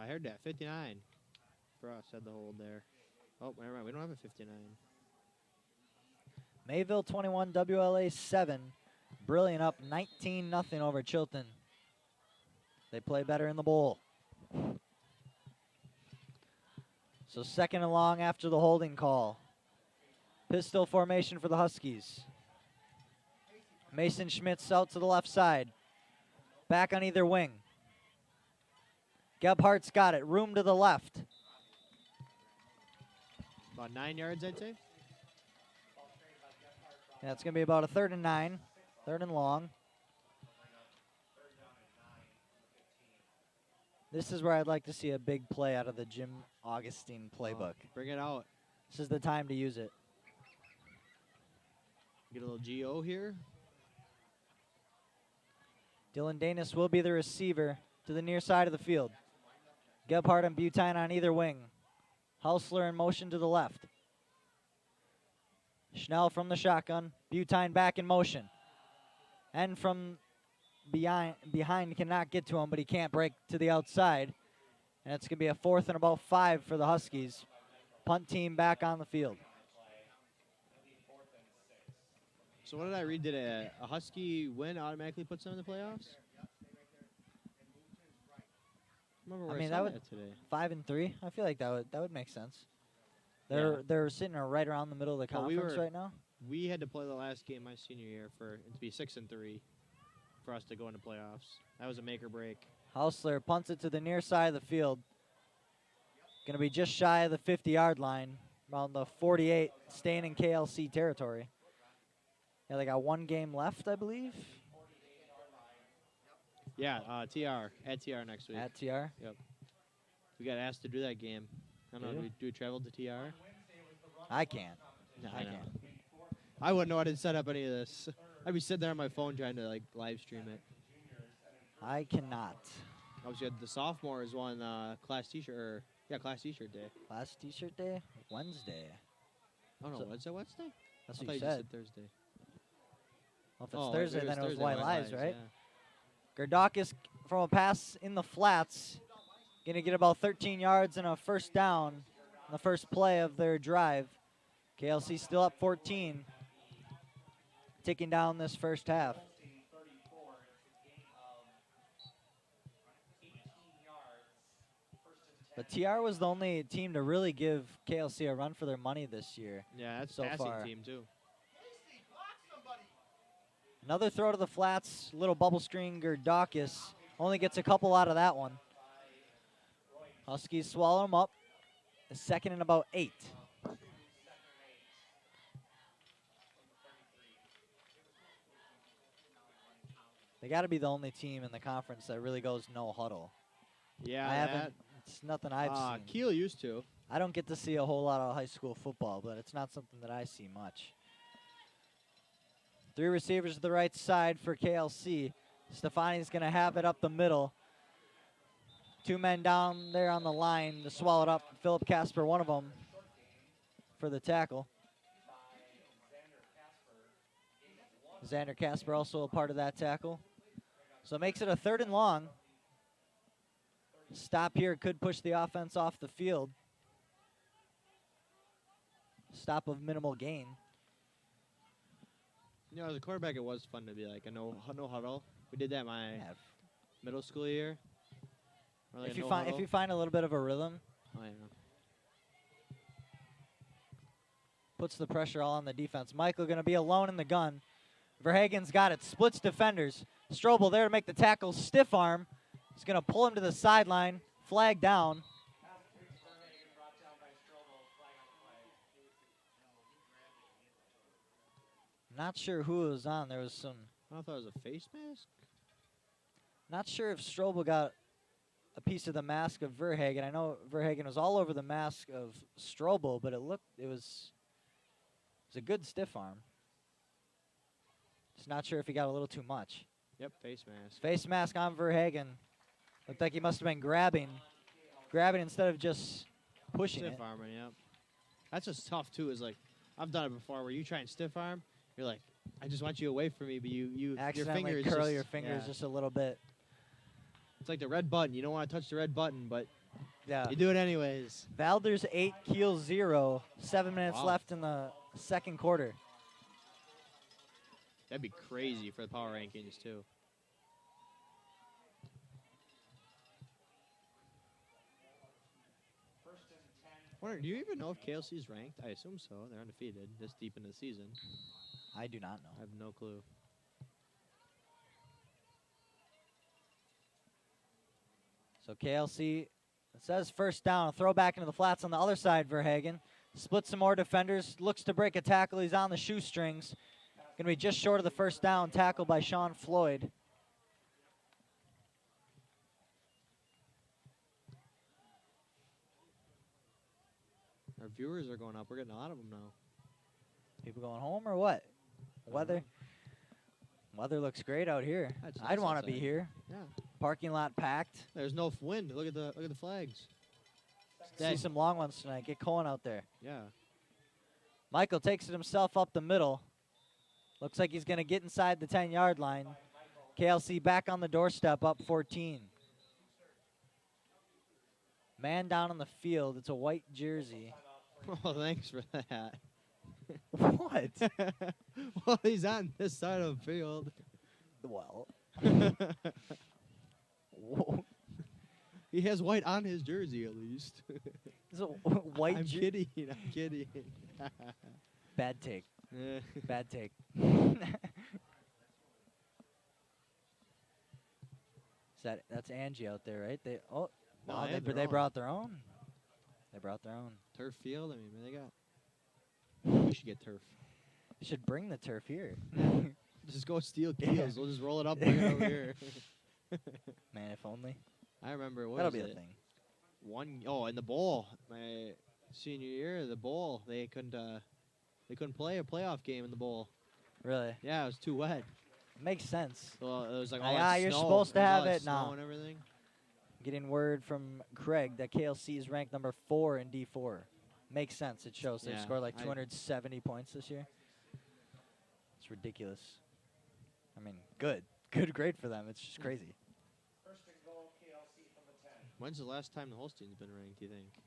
I heard that. 59 for us had the hold there. Oh, never mind. We don't have a 59. Mayville 21, WLA 7. Brilliant up 19-0 over Chilton. They play better in the bowl. So 2nd and long after the holding call. Pistol formation for the Huskies. Mason Schmitz out to the left side. Back on either wing. Gebhardt's got it. Room to the left. About 9 yards, I'd say. Yeah, it's going to be about a 3rd and 9. 3rd and long. This is where I'd like to see a big play out of the Jim Augustine playbook. Bring it out. This is the time to use it. Get a little GO here. Dylan Danis will be the receiver to the near side of the field. Gebhardt and Butine on either wing. Hausler in motion to the left. Schnell from the shotgun. Butine back in motion. And from behind cannot get to him, but he can't break to the outside. And it's going to be a 4th and about 5 for the Huskies. Punt team back on the field. So what did I read? Did a Husky win automatically puts them in the playoffs? Remember where I mean, saw that would today. 5 and 3. I feel like that would make sense. They're sitting right around the middle of the Well, conference right now. We had to play the last game my senior year for it to be 6 and 3 for us to go into playoffs. That was a make or break. Hausler punts it to the near side of the field. Going to be just shy of the 50-yard line, around the 48, staying in KLC territory. Yeah, they got 1 game left, I believe, Yeah, TR at TR next week. at TR. We got asked to do that game. I don't know. Did Do we travel to TR? I can't. No, I know. can't. I wouldn't know how to set up any of this. I'd be sitting there on my phone trying to like live stream it. I cannot. Obviously, the sophomores won class T-shirt. Class T-shirt day. Last T-shirt day, Wednesday. Oh no, So- was it Wednesday? That's I what thought you just said. Thursday. Well, if it's Oh, Thursday, then it was Thursday, White Lies, right? Yeah. Gerdakis from a pass in the flats. Going to get about 13 yards and a first down on the first play of their drive. KLC still up 14. Ticking down this first half. Holstein 34. It's a gain of 18 yards. First and 10. But TR was the only team to really give KLC a run for their money this year. Yeah, that's so passing far. team too. Another throw to the flats. Little bubble screen. Gerdakis only gets a couple out of that one. Huskies swallow him up. A second and about 8. They got to be the only team in the conference that really goes no huddle. Yeah, I haven't. It's nothing I've seen. Kiel used to. I don't get to see a whole lot of high school football, but it's not something that I see much. 3 receivers to the right side for KLC. Stefani's going to have it up the middle. 2 men down there on the line to swallow it up. Philip Casper, one of them, for the tackle. Xander Casper also a part of that tackle. So it makes it a 3rd and long. Stop here could push the offense off the field. Stop of minimal gain. You know, as a quarterback, it was fun to be like a no huddle. We did that my middle school year. Or like If you find a little bit of a rhythm, oh, yeah. puts the pressure all on the defense. Michael going to be alone in the gun. Verhagen's got it. Splits defenders. Strobel there to make the tackle. Stiff arm. He's going to pull him to the sideline. Flag down. Not sure who it was on. There was some. I thought it was a face mask. Not sure if Strobel got a piece of the mask of Verhagen. I know Verhagen was all over the mask of Strobel, but it was a good stiff arm. Just not sure if he got a little too much. Yep, face mask. Face mask on Verhagen. Looked like he must have been grabbing instead of just pushing Stiff it. arming, yep. That's just tough too. Is like I've done it before, where you try and stiff arm, you're like, I just want you away from me, but you Accidentally your fingers curl just, your fingers yeah. just a little bit. It's like the red button. You don't want to touch the red button, but Yeah. you do it anyways. Valders 8, Kiel 0. 7 minutes Wow. left in the second quarter. That'd be crazy for the power rankings too. Wonder, do you even know if KLC is ranked? I assume so. They're undefeated this deep in the season. I do not know. I have no clue. So KLC, it says first down. A throw back into the flats on the other side, Verhagen. Splits some more defenders. Looks to break a tackle. He's on the shoestrings. Going to be just short of the first down. Tackle by Sean Floyd. Our viewers are going up. We're getting a lot of them now. People going home or what? Weather looks great out here. That's I'd nice want to be outside. here. Yeah. Parking lot packed. There's no wind. Look at the flags. See some long ones tonight. Get Cohen out there. Yeah. Michael takes it himself up the middle. Looks like he's going to get inside the 10-yard line. KLC back on the doorstep, up 14. Man down on the field. It's a white jersey. Oh, thanks for that. What? Well, he's on this side of the field. Well. He has white on his jersey, at least. It's a white I'm jersey. kidding. I'm kidding. Bad take. Bad take. That's Angie out there, right? They No, wow, they have their they own. brought their own. They brought their own. Turf field. I mean, they got. We should get turf. You should bring the turf here. Just go steal keels. We'll just roll it up, bring it over here. Man, if only. I remember what That'll was be a it? thing. In the bowl, my senior year, the bowl, they couldn't play a playoff game in the bowl. Really? Yeah, it was too wet. Makes sense. So it was like Ah, all yeah, that you're snow. supposed to There was all have that it now. snow and everything. Getting word from Craig that KLC is ranked number 4 in D4. Makes sense. It shows they've Yeah, scored like I- 270 points this year. It's ridiculous. I mean, good. Good grade for them. It's just crazy. First and goal, KLC from the 10. When's the last time the Holstein's been ranked, do you think?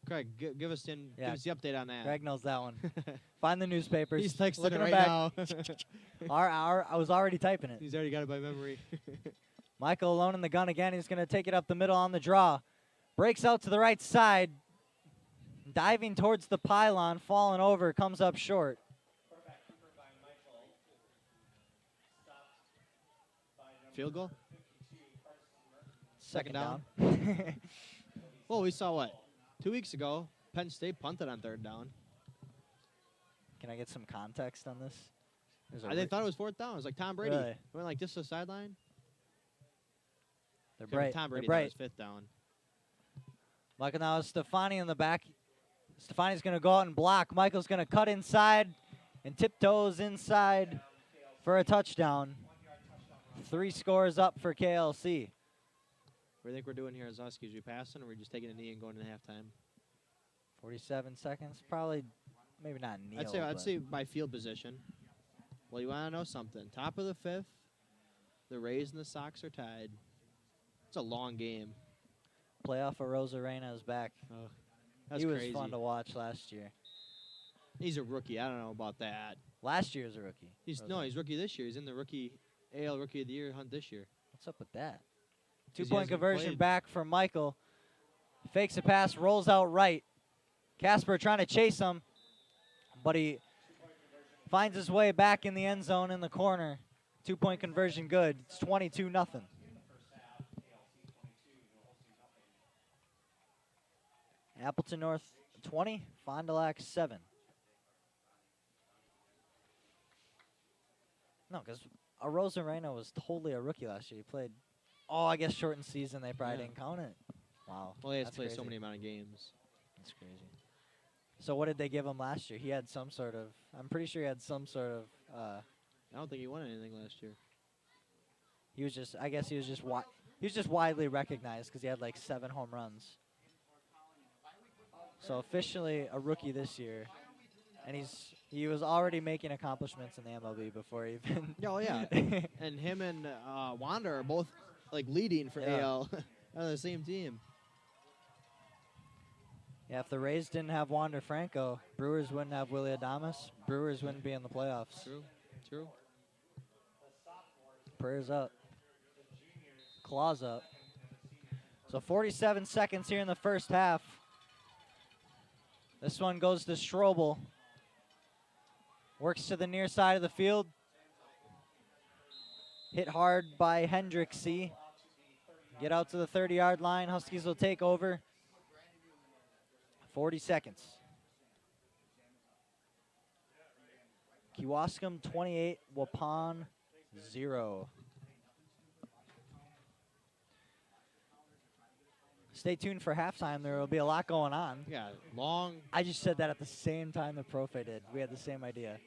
Craig, give us Yeah. give us the update on that. Greg knows that one. Find the newspapers. He's texting Looking it right back. now. I was already typing it. He's already got it by memory. Michael alone in the gun again. He's going to take it up the middle on the draw. Breaks out to the right side. Diving towards the pylon, falling over, comes up short. Field goal? Second down. Well, we saw what? 2 weeks ago, Penn State punted on 3rd down. Can I get some context on this? They thought it was 4th down. It was like Tom Brady. Really? Went like this to the sideline. They're Okay, bright. Tom Brady They're thought it bright. was 5th down. Michael now is Stefani in the back. Stefani's going to go out and block. Michael's going to cut inside and tiptoes inside for a touchdown. 3 scores up for KLC. What do you think we're doing here as Huskies? We passing or we just taking a knee and going into halftime? 47 seconds. Probably, maybe not kneel. I'd but say by field position. Well, you want to know something. Top of the 5th, the Rays and the Sox are tied. It's a long game. Playoff of Rosarena is back. Oh, that's He was crazy. fun to watch last year. He's a rookie. I don't know about that. Last year's a rookie. He's Rosarena. rookie this year. He's in the AL Rookie of the Year hunt this year. What's up with that? 'Cause he 2-point hasn't conversion played. back from Michael. Fakes a pass, rolls out right. Casper trying to chase him, but he finds his way back in the end zone in the corner. 2-point conversion good. It's 22-0. Appleton North 20, Fond du Lac 7. No, because Rosarena was totally a rookie last year. He played, I guess shortened season. They probably Yeah. didn't count it. Wow. Well, he has that's to play so crazy. many amount of games. That's crazy. So what did they give him last year? He had some sort of, I'm pretty sure he had some sort of, I don't think he won anything last year. he was just, I guess he was just widely recognized because he had like 7 home runs. So officially a rookie this year. And he was already making accomplishments in the MLB before he even. Oh, yeah. And him and Wander are both like leading for Yeah. AL on the same team. Yeah, if the Rays didn't have Wander Franco, Brewers wouldn't have Willie Adames. Brewers wouldn't be in the playoffs. True. Prayers up. Claws up. So 47 seconds here in the first half. This one goes to Strobel. Works to the near side of the field. Hit hard by Hendricksy. Get out to the 30-yard line. Huskies will take over. 40 seconds. Kewaskum 28, Waupun 0. Stay tuned for halftime. There will be a lot going on. Yeah, long. I just said that at the same time the Profe did. We had the same idea.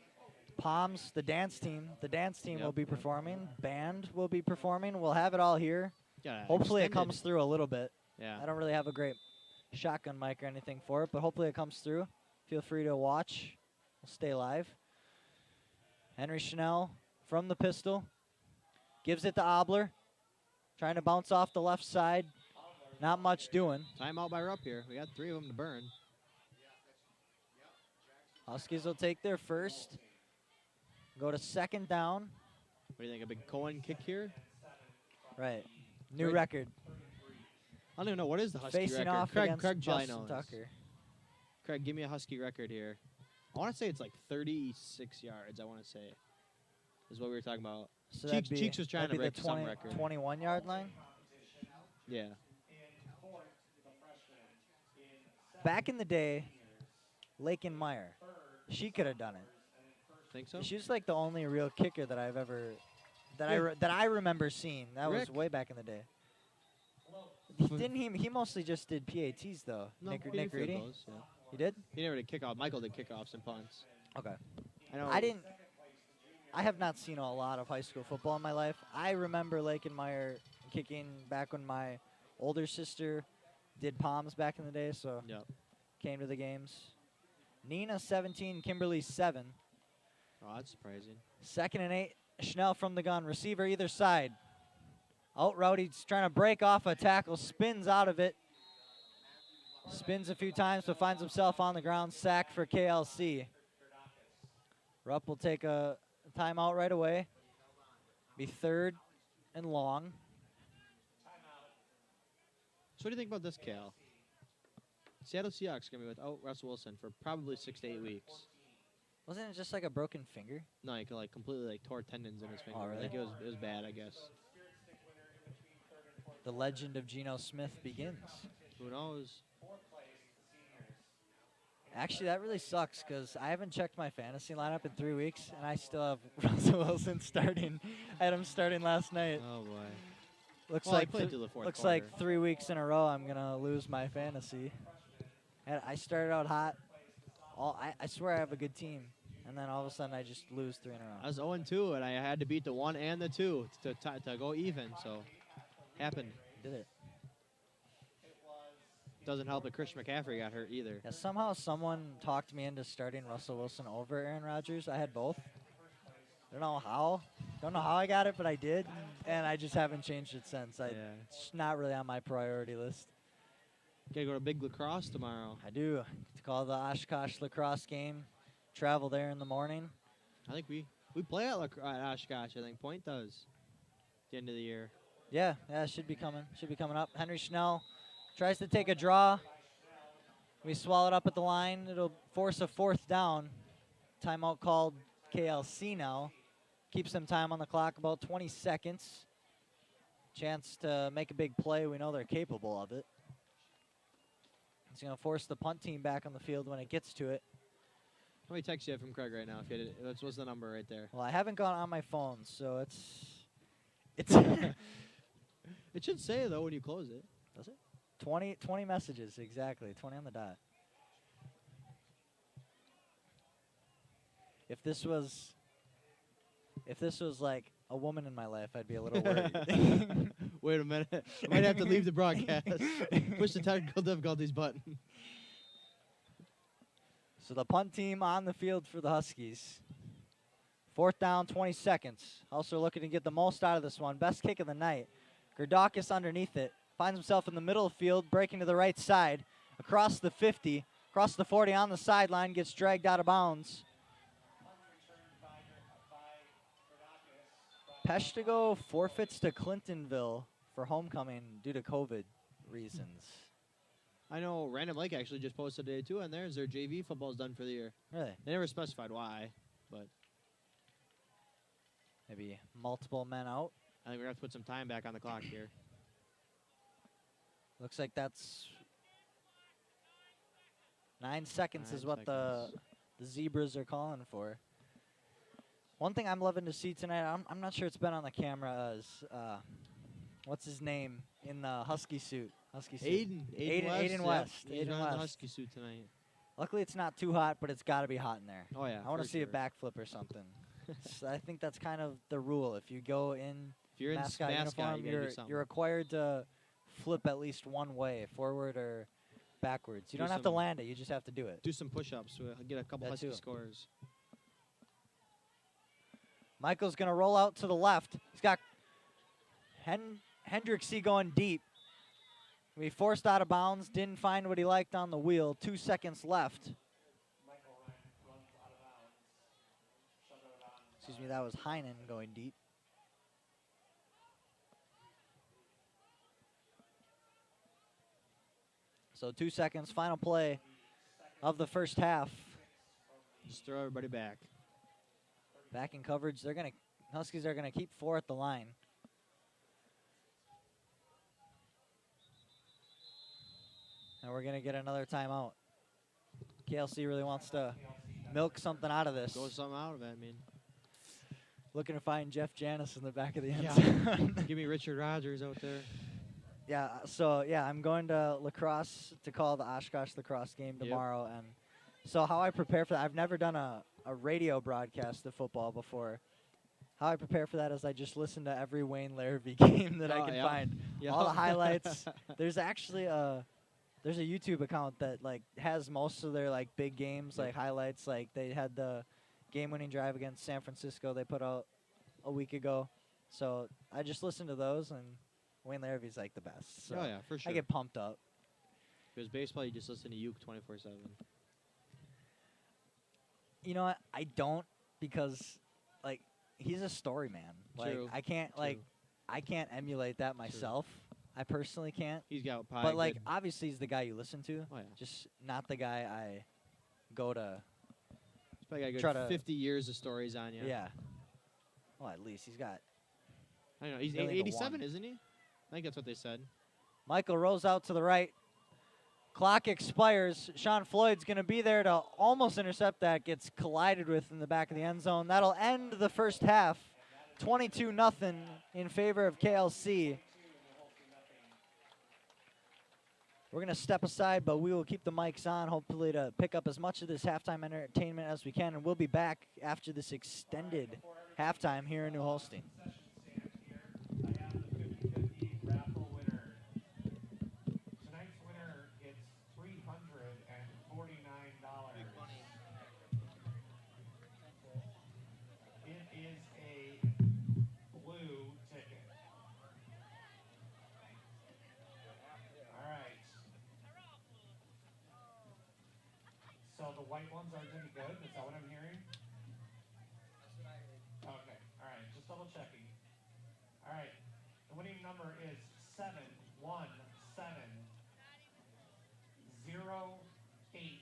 Palms, the dance team. The dance team will Yep. be performing. Band will be performing. We'll have it all here. Yeah, Hopefully it extended. comes through a little bit. Yeah. I don't really have a great shotgun mic or anything for it, but hopefully it comes through. Feel free to watch. We'll stay live. Henry Schnell from the pistol. Gives it to Obler. Trying to bounce off the left side. Not much doing. Timeout by Rupp here. We got 3 of them to burn. Huskies will take their first. Go to second down. What do you think? A big Cohen kick here? Right. New Great. record. I don't even know. What is the Husky Facing record? off Craig against probably Justin knows. Tucker. Craig, give me a Husky record here. I want to say it's like 36 yards, I want to say. Is what we were talking about. So Cheeks was trying that'd to be break the some record. 21-yard line. Yeah. Back in the day, Lakin Meyer, she could have done it. Think so? She's like the only real kicker that I've ever that Rick. I remember seeing. That was Rick. way back in the day. Didn't he? He mostly just did PATs though. No, Nick he did field Reedy. goals, yeah. He did. He never did kickoff. Michael did kickoffs and punts. Okay. I know. I didn't. I have not seen a lot of high school football in my life. I remember Lakin Meyer kicking back when my older sister did Palms back in the day, so Yep. came to the games. Nina 17, Kimberly 7. Oh, that's surprising. 2nd and 8. Schnell from the gun. Receiver either side. Out route, he's trying to break off a tackle, spins out of it. Spins a few times, but finds himself on the ground, sacked for KLC. Rupp will take a timeout right away. Be 3rd and long. So what do you think about this, Cal? Seattle Seahawks are going to be without Russell Wilson for probably 6 to 8 weeks. Wasn't it just like a broken finger? No, he could like completely like tore tendons in his finger. Oh, really? Like it was bad, I guess. The legend of Geno Smith begins. Who knows? Actually, that really sucks because I haven't checked my fantasy lineup in 3 weeks, and I still have Russell Wilson starting. I had him starting last night. Oh boy. Looks Well, like he played through the fourth looks quarter. like 3 weeks in a row I'm gonna lose my fantasy. And I started out hot. I swear I have a good team, and then all of a sudden I just lose 3 in a row. I was 0-2, and I had to beat the 1 and the 2 to go even. So, happened. Did it? Doesn't help that Christian McCaffrey got hurt either. Yeah. Somehow someone talked me into starting Russell Wilson over Aaron Rodgers. I had both. Don't know how. Don't know how I got it, but I did, and I just haven't changed it since. It's not really on my priority list. Gotta go to Big Lacrosse tomorrow. I do. To call the Oshkosh lacrosse game. Travel there in the morning. I think we play at Oshkosh. I think Point does. At the end of the year. Yeah, it should be coming. Should be coming up. Henry Schnell tries to take a draw. We swallow it up at the line. It'll force a 4th down. Timeout called KLC now. Keeps some time on the clock, about 20 seconds. Chance to make a big play. We know they're capable of it. It's going to force the punt team back on the field when it gets to it. How many texts you have from Craig right now? If you had it, what's the number right there? Well, I haven't gone on my phone, so it's It should say, though, when you close it. Does it? 20 messages, exactly. 20 on the dot. If this was like a woman in my life, I'd be a little worried. Wait a minute. I might have to leave the broadcast. Push the technical difficulties button. So the punt team on the field for the Huskies. 4th down, 20 seconds. Also looking to get the most out of this one. Best kick of the night. Gerdakis underneath it. Finds himself in the middle of the field, breaking to the right side. Across the 50, across the 40 on the sideline, gets dragged out of bounds. Peshtigo forfeits to Clintonville for homecoming due to COVID reasons. I know Random Lake actually just posted today, too, on theirs. Their JV football's done for the year. Really? They never specified why, but Maybe multiple men out. I think we're going to have to put some time back on the clock here. Looks like that's 9 seconds 9 is what the Zebras are calling for. One thing I'm loving to see tonight, I'm not sure it's been on the camera, is what's his name in the Husky suit? Aiden West. He's running the Husky suit tonight. Luckily, it's not too hot, but it's got to be hot in there. Oh, yeah. I want to for see sure. a backflip or something. So I think that's kind of the rule. If you go in If you're in mascot mascot, uniform, you gotta do something. you're required to flip at least one way, forward or backwards. You Do don't have to some- land it. You just have to do it. Do some push-ups. We'll get a couple That Husky too. scores. Michael's going to roll out to the left. He's got Hendricksy going deep. We forced out of bounds. Didn't find what he liked on the wheel. 2 seconds left. Excuse me, that was Heinen going deep. So 2 seconds, final play of the first half. Just throw everybody back. Back in coverage. Huskies are gonna keep 4 at the line. And we're gonna get another timeout. KLC really wants to milk something out of this. Go something out of it, I mean. Looking to find Jeff Janis in the back of the end Yeah. zone. Give me Richard Rogers out there. Yeah, I'm going to lacrosse to call the Oshkosh lacrosse game Yep. tomorrow. And so how I prepare for that, I've never done a radio broadcast of football before. How I prepare for that is I just listen to every Wayne Larrabee game that I Oh, can yeah. find. Yeah. All the highlights. There's actually there's a YouTube account that like has most of their like big games, like highlights. Like they had the game-winning drive against San Francisco they put out a week ago. So I just listen to those, and Wayne Larrabee's like the best. So Oh yeah, for sure. I get pumped up. Because baseball, you just listen to Uke 24/7. You know what? I don't because, like, he's a story man. Like True. I can't I can't emulate that myself. I personally can't. He's got probably But like good- obviously he's the guy you listen to. Oh yeah. Just not the guy I go to. He's probably got a good try to- 50 years of stories on you. Yeah. Well, at least he's got. I know. He's Million to 87, one. isn't he? I think that's what they said. Michael Rose out to the right. Clock expires. Sean Floyd's going to be there to almost intercept that. Gets collided with in the back of the end zone. That'll end the first half. 22-0 in favor of KLC. We're going to step aside, but we will keep the mics on, hopefully to pick up as much of this halftime entertainment as we can. And we'll be back after this extended halftime here in New Holstein. I have the 50/50 raffle winner. Tonight's winner gets $349. It is a blue ticket. All right. So the white ones aren't any good? Is that what I'm hearing? Okay. All right. Just double checking. All right. The winning number is 7170858.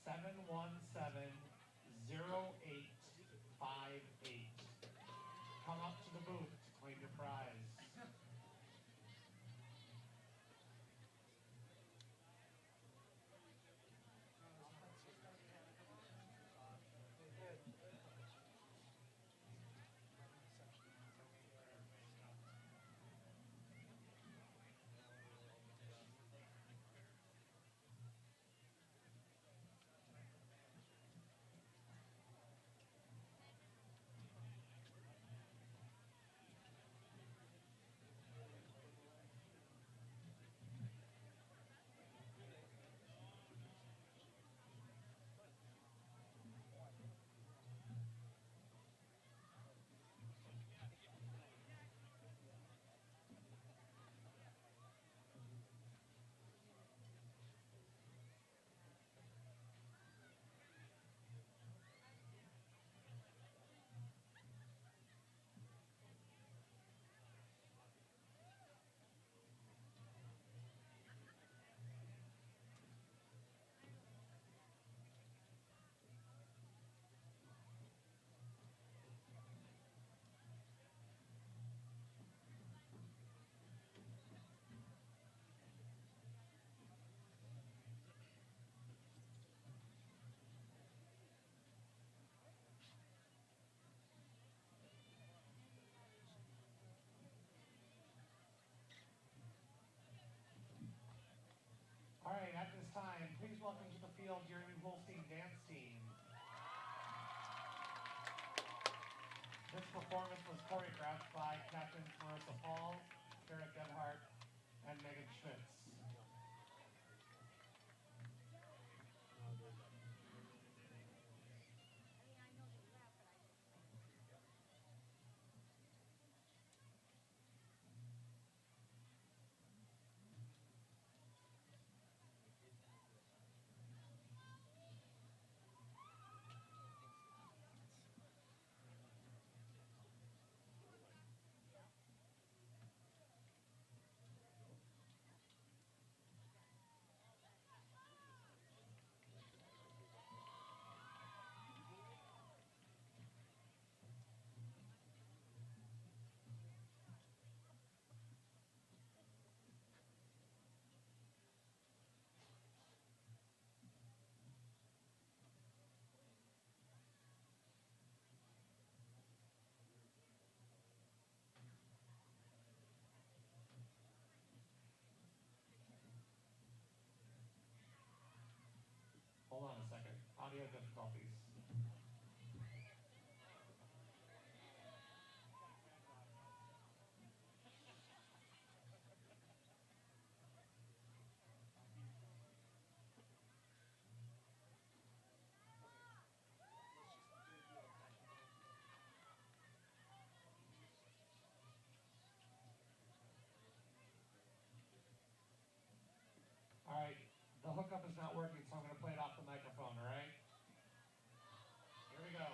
7170858. Come up to the booth to claim your prize. All right, at this time, please welcome to the field your new Holstein dance team. This performance was choreographed by Captains Marissa Paul, Sarah Gebhardt, and Megan Schmitz. backup is not working, so I'm going to play it off the microphone, all right? Here we go.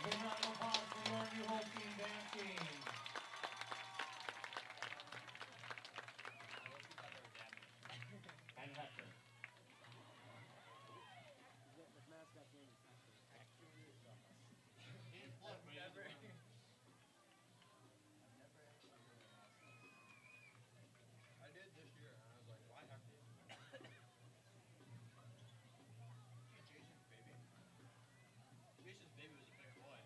Big round of applause for your new Holstein dance team. And Hector. I did this year, and I was like, why have to? Jason's baby. Jason's baby was a big boy.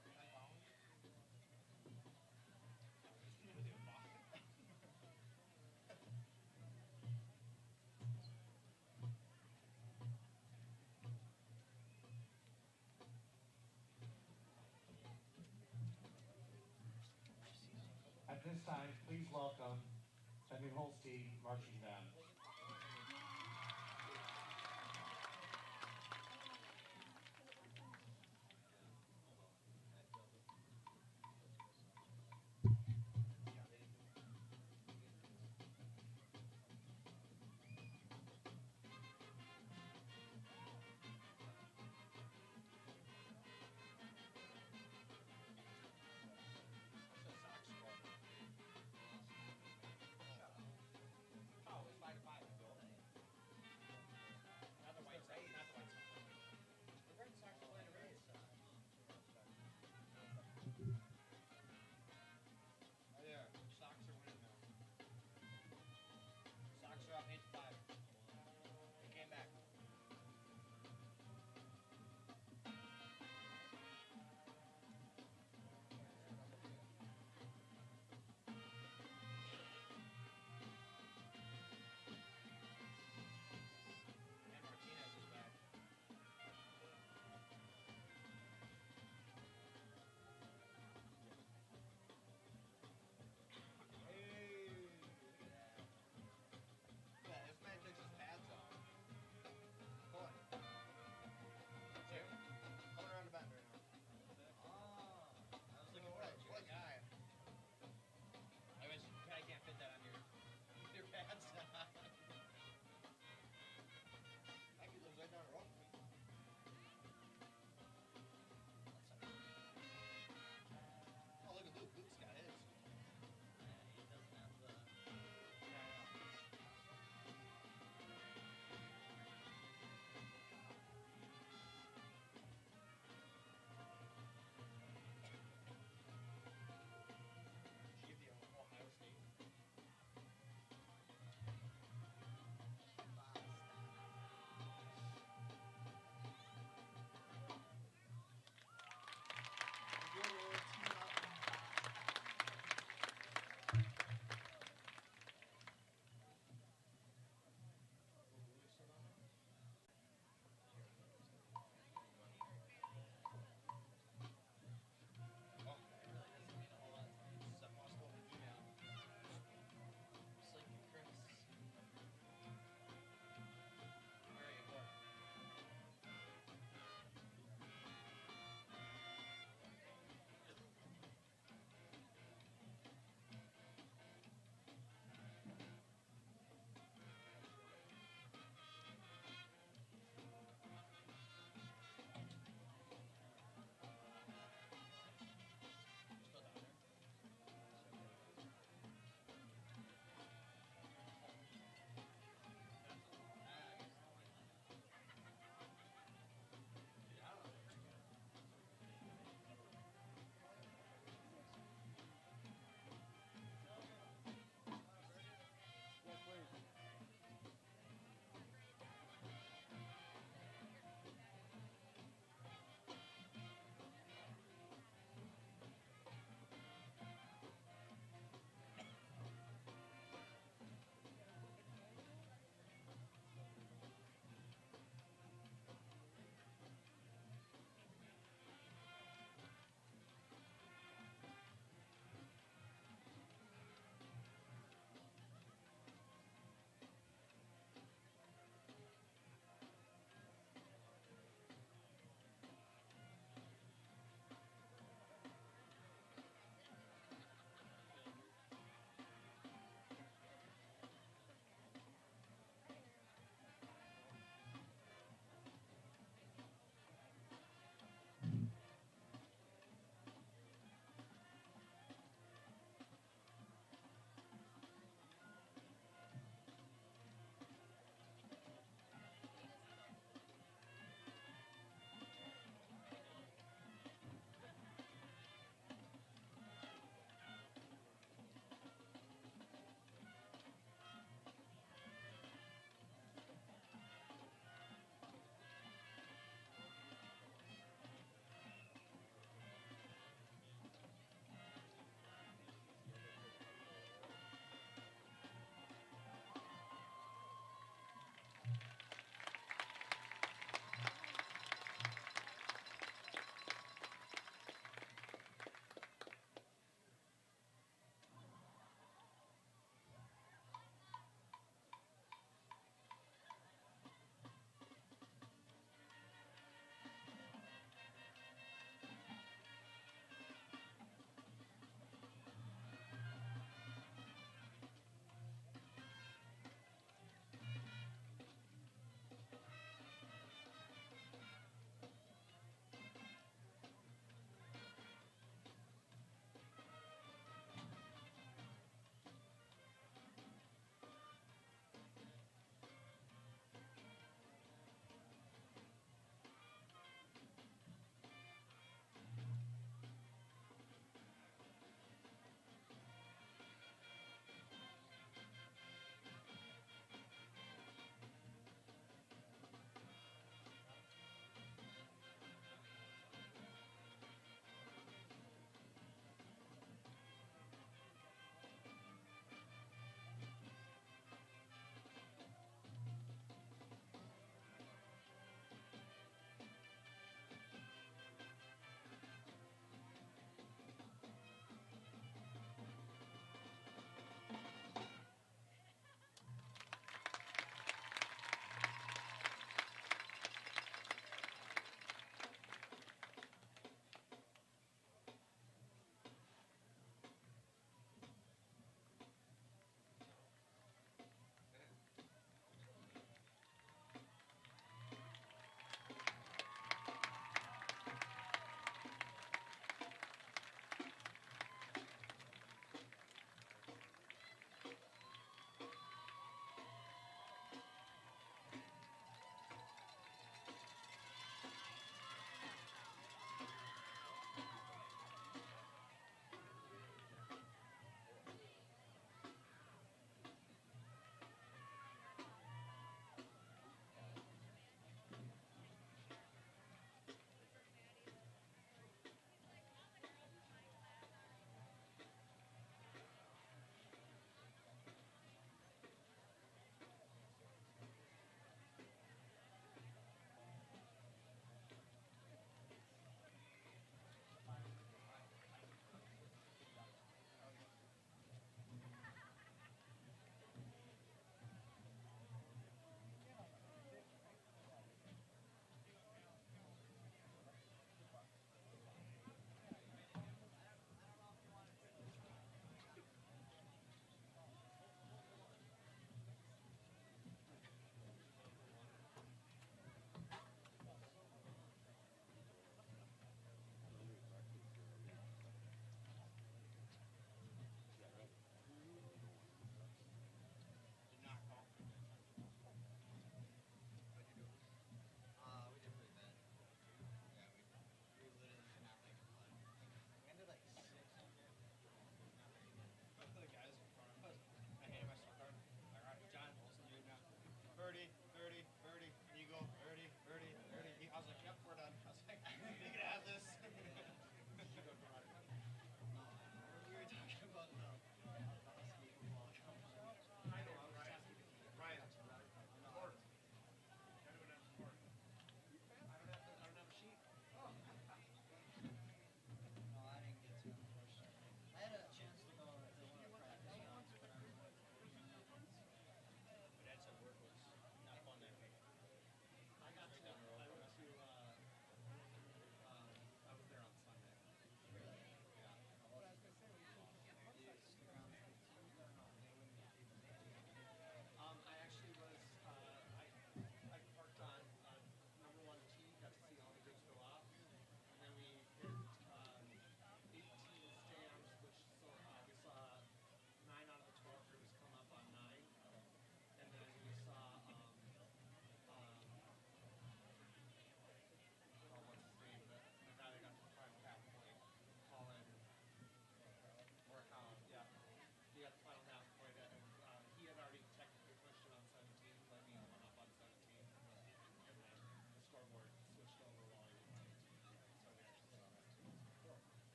10 pounds. With your box. At this time, please welcome the new Holstein marching band. Oh,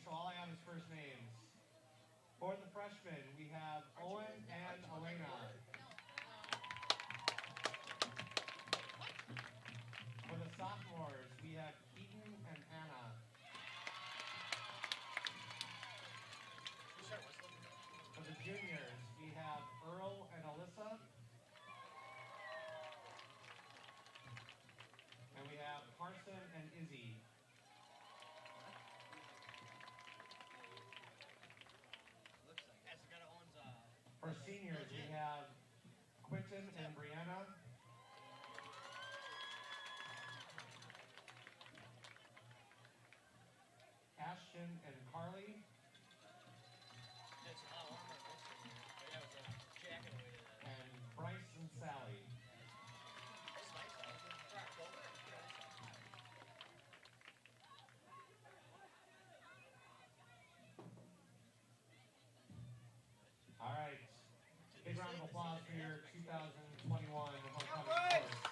so all I have is first names. For the freshmen, we have Owen and Elena. For the sophomores, we have Keaton and Anna. For the juniors, we have Earl and Alyssa. And we have Carson and Izzy. For seniors, we have Quentin and Brianna. Ashton and Carly. And Bryce and Sally. All right. Big round of applause for your 2021 homecoming course.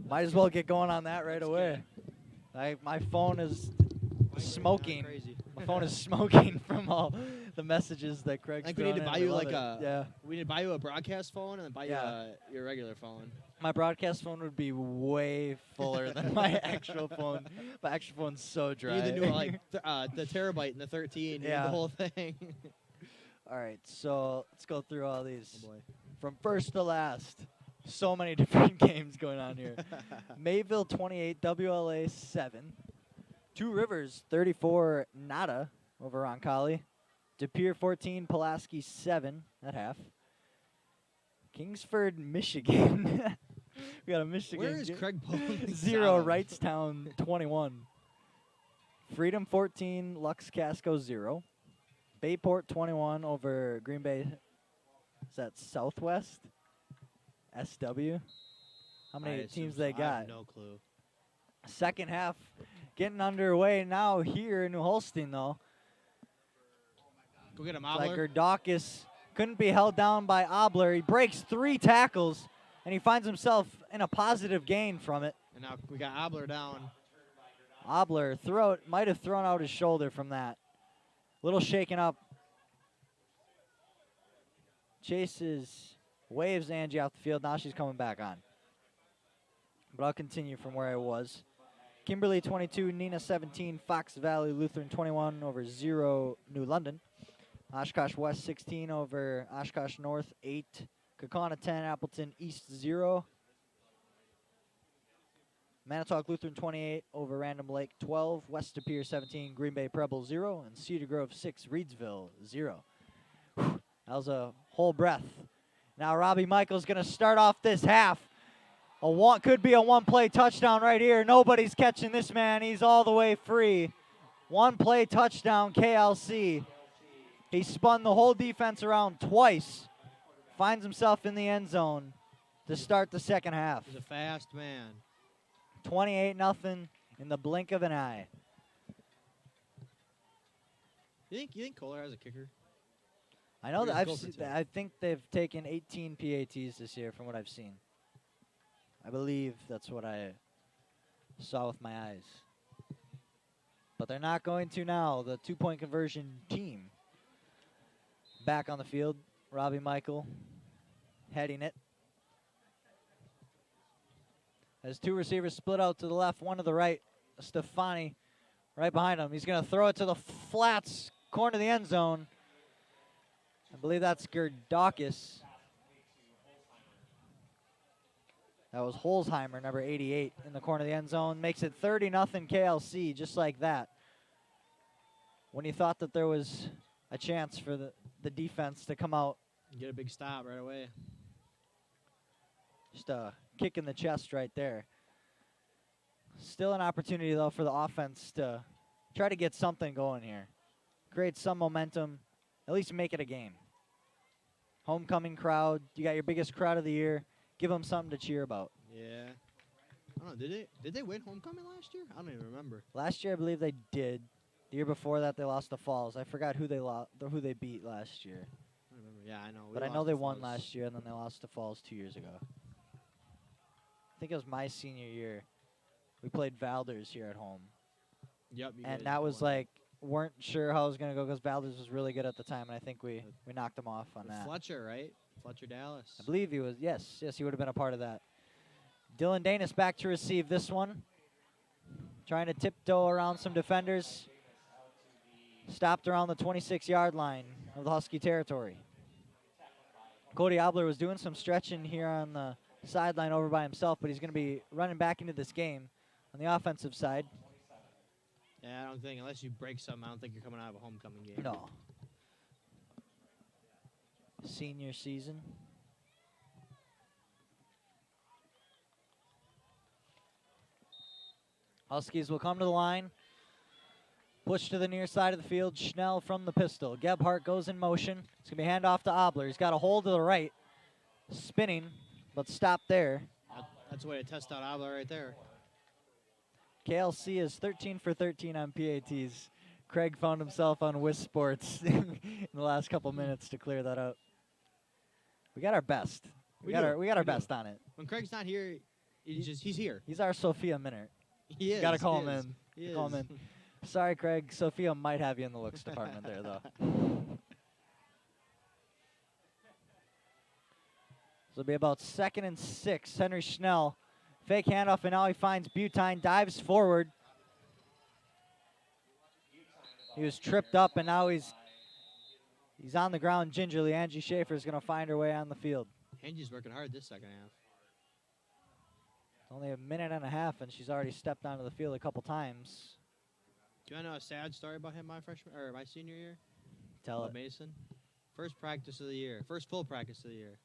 Might as well get going on that right away. My phone is smoking. Crazy. My phone is smoking from all the messages that Craig's Like we need to thrown buy in. I you love like it. a we need to buy you a broadcast phone and then buy Yeah. you your regular phone. My broadcast phone would be way fuller than my actual phone. My actual phone's so dry. You need the new the terabyte and the 13. You need Yeah. the whole thing. All right, so let's go through all these Oh boy. from first to last. So many different games going on here. Mayville 28, WLA 7. Two Rivers 34, nada over Roncalli. De Pere 14, Pulaski 7 at half. Kingsford, Michigan. We got a Michigan. Where is Craig Bowling? 0, Wrightstown 21. Freedom 14, Lux Casco 0. Bayport 21 over Green Bay. Is that Southwest? SW? How many teams they I got? have no clue. Second half getting underway now here in New Holstein, though. Go get him, Like Obler. Gerdakis couldn't be held down by Obler. He breaks 3 tackles, and he finds himself in a positive gain from it. And now we got Obler down. Obler might have thrown out his shoulder from that. Little shaken up. Chases, waves Angie off the field. Now she's coming back on. But I'll continue from where I was. Kimberly 22, Nina 17, Fox Valley Lutheran 21 over 0 New London. Oshkosh West 16 over Oshkosh North 8. Kaukauna 10, Appleton East 0. Manitowoc Lutheran 28 over Random Lake 12. West De Pere 17, Green Bay Preble 0. And Cedar Grove 6, Reedsville 0. That was a whole breath. Now Robbie Michael's going to start off this half. Could be a one-play touchdown right here. Nobody's catching this man. He's all the way free. One-play touchdown, KLC. He spun the whole defense around twice. Finds himself in the end zone to start the second half. He's a fast man. 28-0 in the blink of an eye. You think Kohler has a kicker? I know Or that is I've Gopher seen, too? I think they've taken 18 PATs this year from what I've seen. I believe that's what I saw with my eyes. But they're not going to now. The two-point conversion team back on the field. Robbie Michael heading it. As two receivers split out to the left, one to the right. Stefani right behind him. He's going to throw it to the flats, corner of the end zone. I believe that's Gerdakis. That was Holsheimer, number 88, in the corner of the end zone. Makes it 30-0 KLC, just like that. When you thought that there was a chance for the defense to come out. Get a big stop right away. Just a kick in the chest right there. Still an opportunity, though, for the offense to try to get something going here. Create some momentum, at least make it a game. Homecoming crowd, you got your biggest crowd of the year. Give them something to cheer about. Yeah. I don't know. Did they win homecoming last year? I don't even remember. Last year, I believe they did. The year before that, they lost to Falls. I forgot who they beat last year. I don't remember. Yeah, I know. But I know they won last year, and then they lost to Falls 2 years ago. I think it was my senior year. We played Valders here at home. Yep. you guys And that was won. like, weren't sure how it was going to go because Valders was really good at the time, and I think we knocked them off on With that. Fletcher, right? Fletcher Dallas. I believe he was, yes, he would have been a part of that. Dylan Danis back to receive this one. Trying to tiptoe around some defenders. Stopped around the 26-yard line of the Husky territory. Cody Obler was doing some stretching here on the sideline over by himself, but he's going to be running back into this game on the offensive side. Yeah, I don't think, unless you break something, I don't think you're coming out of a homecoming game. No. Senior season. Huskies will come to the line. Push to the near side of the field. Schnell from the pistol. Gebhardt goes in motion. It's going to be handoff to Obler. He's got a hold to the right. Spinning, but stopped there. That's a way to test out Abla right there. KLC is 13 for 13 on PATs. Craig found himself on Wisp Sports in the last couple minutes to clear that up. We got our best. We got our best on it. When Craig's not here, he's here. He's our Sophia Minert. He is. Got to call he him is. in. He Call him is. in. Sorry, Craig. Sophia might have you in the looks department there, though. So it'll be about 2nd and 6. Henry Schnell. Fake handoff, and now he finds Butine. Dives forward. He was tripped up, and now he's on the ground gingerly. Angie Schaefer is going to find her way on the field. Angie's working hard this second half. It's only a minute and a half, and she's already stepped onto the field a couple times. Do you want to know a sad story about him my senior year? Tell About it. Mason. First practice of the year. First full practice of the year.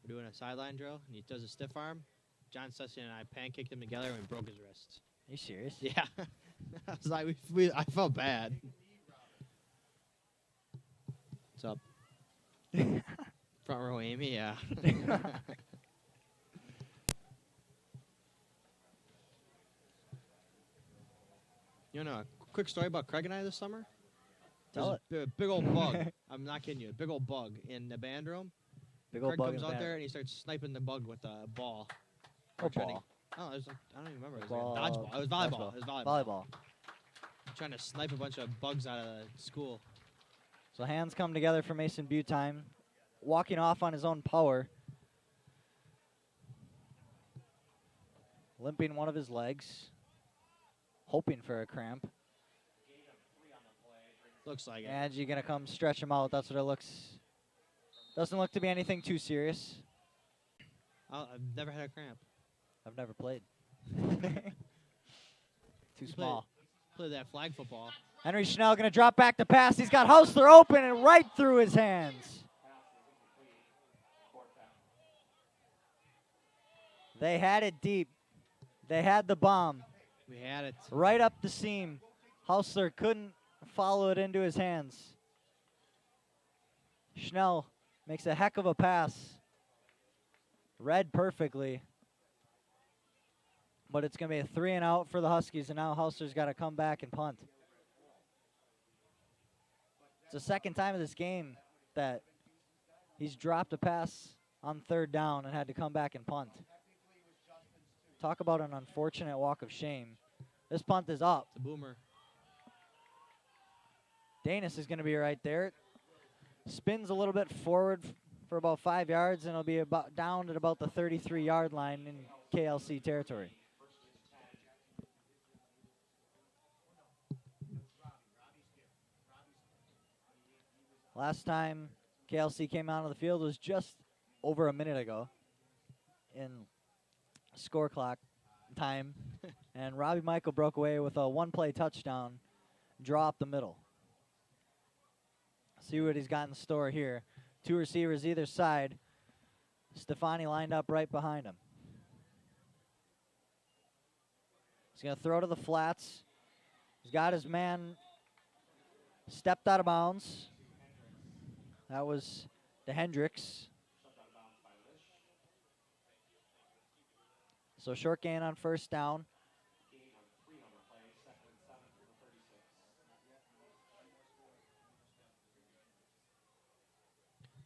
We're doing a sideline drill, and he does a stiff arm. John Sussian and I pancaked him together and we broke his wrist. Are you serious? Yeah. I was like, I felt bad. What's up? Front row Amy, yeah. You know, a quick story about Craig and I this summer? Tell There's a big old bug. I'm not kidding you. A big old bug in the band room. Big old Craig bug comes in out the there and he starts sniping the bug with a ball. What Trying to- ball? Oh, it was like, I don't even remember. It was Ball- like a dodgeball. It was volleyball. It was volleyball. Volleyball. Trying to snipe a bunch of bugs out of the school. So hands come together for Mason Butime, walking off on his own power. Limping one of his legs, hoping for a cramp. Looks like it. And you're going to come stretch him out. That's what it looks. Doesn't look to be anything too serious. I've never had a cramp. I've never played. Too You small. Play that flag football. Henry Schnell going to drop back to pass. He's got Hausler open and right through his hands. They had it deep. They had the bomb We had it. right up the seam. Hausler couldn't follow it into his hands. Schnell makes a heck of a pass. Read perfectly. But it's going to be a 3 and out for the Huskies, and now Hausler's got to come back and punt. It's the second time of this game that he's dropped a pass on 3rd down and had to come back and punt. Talk about an unfortunate walk of shame. This punt is up. It's a boomer. Danis is going to be right there. Spins a little bit forward for about 5 yards, and it'll be about down at about the 33-yard line in KLC territory. Last time KLC came out on the field was just over a minute ago in score clock time, and Robbie Michael broke away with a one-play touchdown, draw up the middle. See what he's got in store here. 2 receivers either side. Stefani lined up right behind him. He's going to throw to the flats. He's got his man stepped out of bounds. That was DeHendricks. So short gain on 1st down.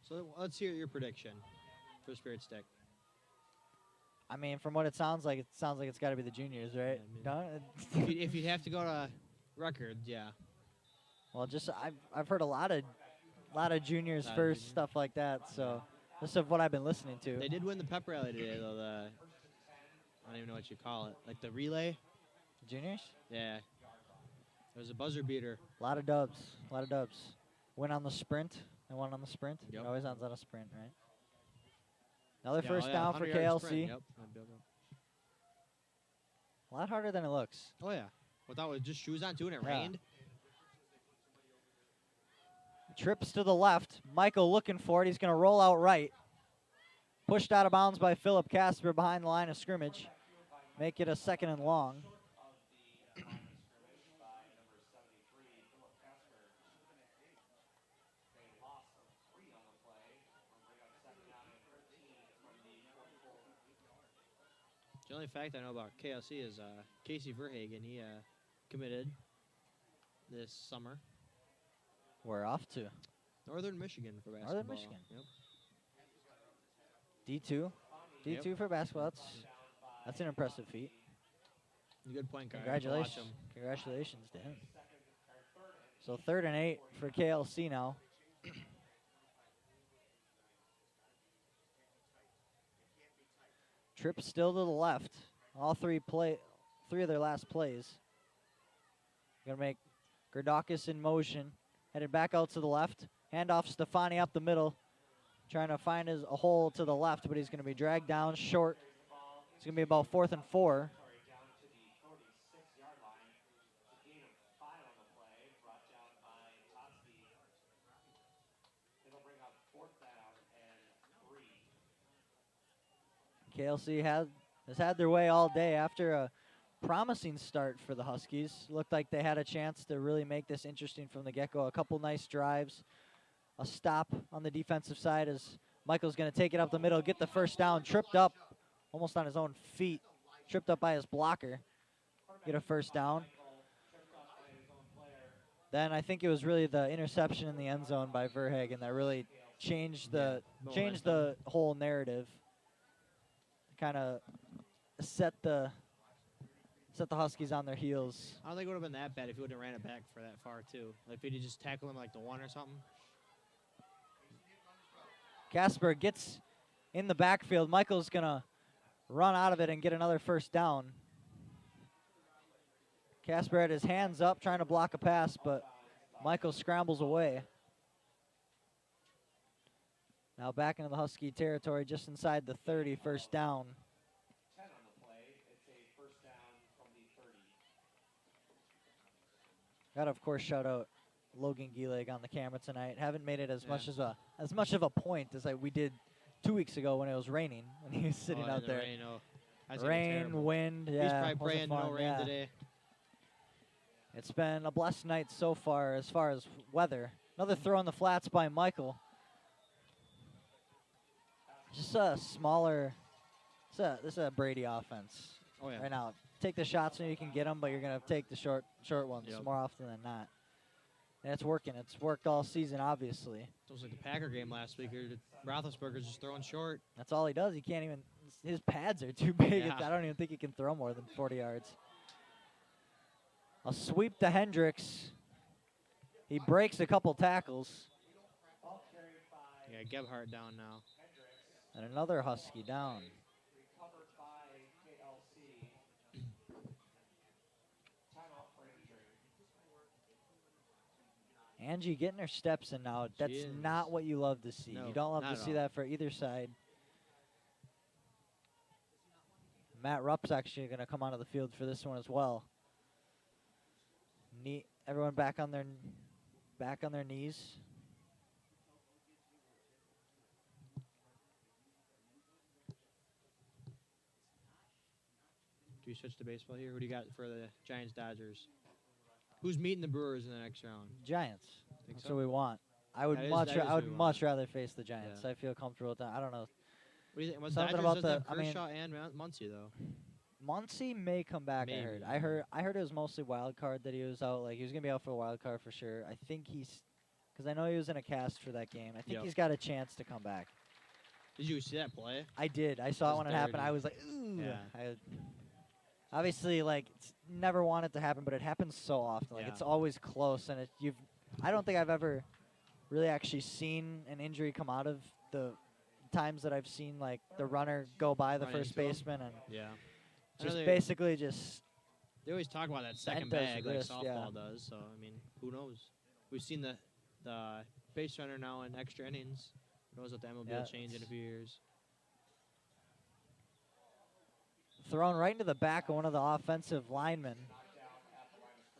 So let's hear your prediction for Spirit Stick. I mean, from what it sounds like it's got to be the juniors, right? Yeah, No? If you'd have to go to record, yeah. Well, just I've heard a lot of juniors Lot of first, juniors. stuff like that. So this is what I've been listening to. They did win the pep rally today, though. I don't even know what you call it. Like the relay? Juniors? Yeah. It was a buzzer beater. A lot of dubs. Win on the sprint. They won on the sprint. Yep. It always ends on a sprint, right? Another Yeah, first oh, yeah, down for 100-yard KLC. sprint, yep. A lot harder than it looks. Oh, yeah. Without with just shoes on, too, and it Yeah. rained. Trips to the left. Michael looking for it. He's going to roll out right. Pushed out of bounds by Philip Casper behind the line of scrimmage. Make it a 2nd and long. The only fact I know about KLC is Casey Verhagen. He committed this summer. We're off to Northern Michigan for basketball. Northern Michigan. Yep. D2. D2 Yep. for basketball. That's an impressive feat. He's a good point guard. Congratulations. Watch him. Congratulations to him. So 3rd and 8 for KLC now. Trip still to the left. All three of their last plays. Gonna make Gerdakis in motion. Headed back out to the left. Handoff Stefani up the middle. Trying to find a hole to the left, but he's gonna be dragged down short. It's gonna be about 4th and 4. KLC has had their way all day after a promising start for the Huskies. Looked like they had a chance to really make this interesting from the get-go. A couple nice drives. A stop on the defensive side as Michael's going to take it up the middle, get the 1st down, tripped up almost on his own feet, tripped up by his blocker, get a 1st down. Then I think it was really the interception in the end zone by Verhagen that really changed the whole narrative. Kind of set the Huskies on their heels. I don't think it would have been that bad if he would have ran it back for that far, too. Like if he'd just tackled him like the 1 or something. Casper gets in the backfield. Michael's going to run out of it and get another first down. Casper had his hands up trying to block a pass, but Michael scrambles away. Now back into the Husky territory, just inside the 30, first down. 10 on the play. It's a first down from the 30. Got to, of course, shout out Logan Gieleg on the camera tonight. Haven't made it as much of a point as we did 2 weeks ago when it was raining, when he was sitting out there. Rain, That's gonna be terrible. Rain, wind, He's yeah. probably wasn't praying no fun, rain yeah. today. It's been a blessed night so far as weather. Another throw in the flats by Michael. Just a smaller, this is a Brady offense Oh yeah. right now. Take the shots when you can get them, but you're going to take the short ones Yep. more often than not. And it's working. It's worked all season, obviously. It was like the Packer game last week. Roethlisberger's just throwing short. That's all he does. He can't even, his pads are too big. Yeah. I don't even think he can throw more than 40 yards. A sweep to Hendricks. He breaks a couple tackles. Yeah, Gebhardt down now. And another Husky down. Recovered by KLC. Timeout for injury. Angie getting her steps in now. That's is. not what you love to see. No, You don't love not to at see all. that for either side. Matt Rupp's actually going to come onto the field for this one as well. Everyone back on their knees. Do we switch to baseball here? Who do you got for the Giants Dodgers? Who's meeting the Brewers in the next round? Giants. Think That's so? what we want. I would That is- much that is I would who we much want. rather face the Giants. Yeah. I feel comfortable with that. I don't know. What do you think? Well, Something Dodgers about doesn't have the- I mean- Kershaw and Muncy though. Muncy may come back. Maybe. I heard it was mostly wild card that he was out. Like he was gonna be out for a wild card for sure. I think because I know he was in a cast for that game. I think Yep. he's got a chance to come back. Did you see that play? I did. I saw it That's when it happened. dirty. I was like, ooh. Yeah. Obviously, like, it's never want it to happen, but it happens so often. Like, Yeah. it's always close, and I don't think I've ever really actually seen an injury come out of the times that I've seen, like, the runner go by the Run first into him. baseman and Yeah. I know just they- basically just They always talk about that second does bag like wrist, softball yeah. does. So I mean, who knows? We've seen the base runner now in extra innings. Who knows what the MLB will Yeah, change in a it's- few years? thrown right into the back of one of the offensive linemen.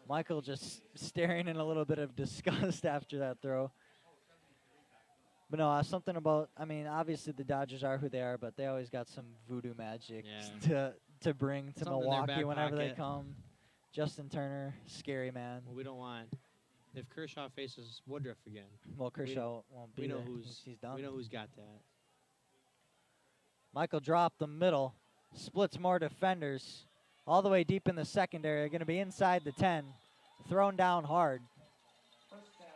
Michael just staring in a little bit of disgust after that throw. But no, something about, I mean, obviously the Dodgers are who they are, but they always got some voodoo magic to bring to Something in their Milwaukee back whenever they pocket. come. Justin Turner, scary man. Well, we don't want if Kershaw faces Woodruff again. Well, Kershaw won't be We know there. who's He's done. We know who's got that. Michael dropped the middle, splits more defenders, all the way deep in the secondary. Going to be inside the 10, thrown down hard.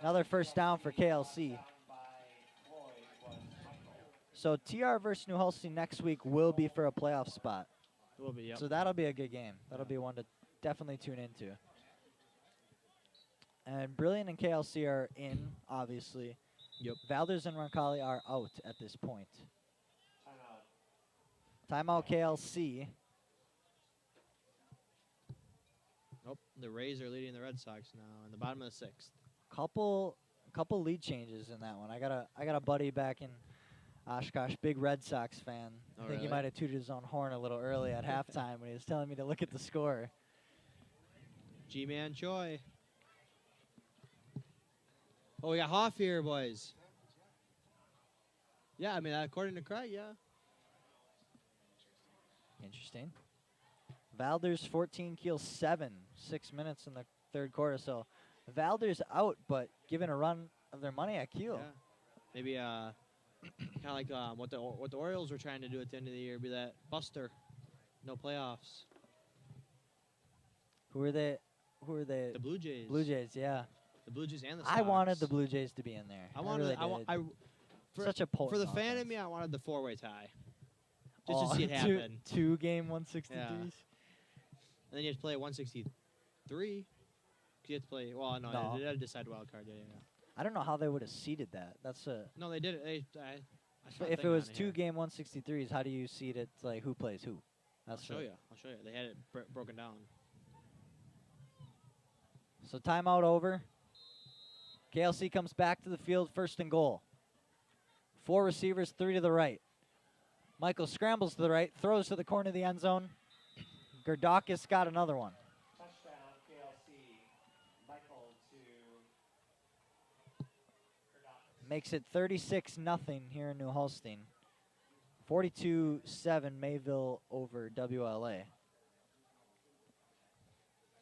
Another first down for KLC. So TR versus New Holstein next week will be for a playoff spot. It will be. Yep. So that'll be a good game. That'll be one to definitely tune into. And Brilliant and KLC are in, obviously. Yep. Valdez and Roncalli are out at this point. Timeout KLC. Nope. The Rays are leading the Red Sox now in the bottom of the 6th. Couple lead changes in that one. I got a buddy back in Oshkosh, big Red Sox fan. Oh, I think he really? might have tooted his own horn a little early at halftime when he was telling me to look at the score. G-Man Choi. Oh, we got Hoff here, boys. Yeah, I mean, according to Craig, yeah. Interesting. Valdez 14, Keel 7, 6 minutes in the third quarter. So Valdez out, but given a run of their money at Keel. Yeah. Maybe kind of like what the Orioles were trying to do at the end of the year, be that buster, no playoffs. Who are they? The Blue Jays. Blue Jays, yeah. The Blue Jays and the Sox. I wanted the Blue Jays to be in there. I wanted. really I, wa- did. I for, Such a potent for the fan in offense. me, I wanted the 4-way tie, just to see it two- happen. Two game 163s. Yeah. And then you have to play 163. 'Cause you have to play. Well, no, No. they had to decide wild card. Yeah. I don't know how they would have seeded that. That's a No, they did it. I saw a If it thing was on two here. game 163s, how do you seed it? Like who plays who? I'll That's show the- you. I'll show you. They had it broken down. So timeout over. KLC comes back to the field, first and goal. 4 receivers, 3 to the right. Michael scrambles to the right, throws to the corner of the end zone. Gerdakis got another one. Touchdown, KLC. Michael to Kardakis. Makes it 36-0 here in New Holstein. 42-7 Mayville over WLA.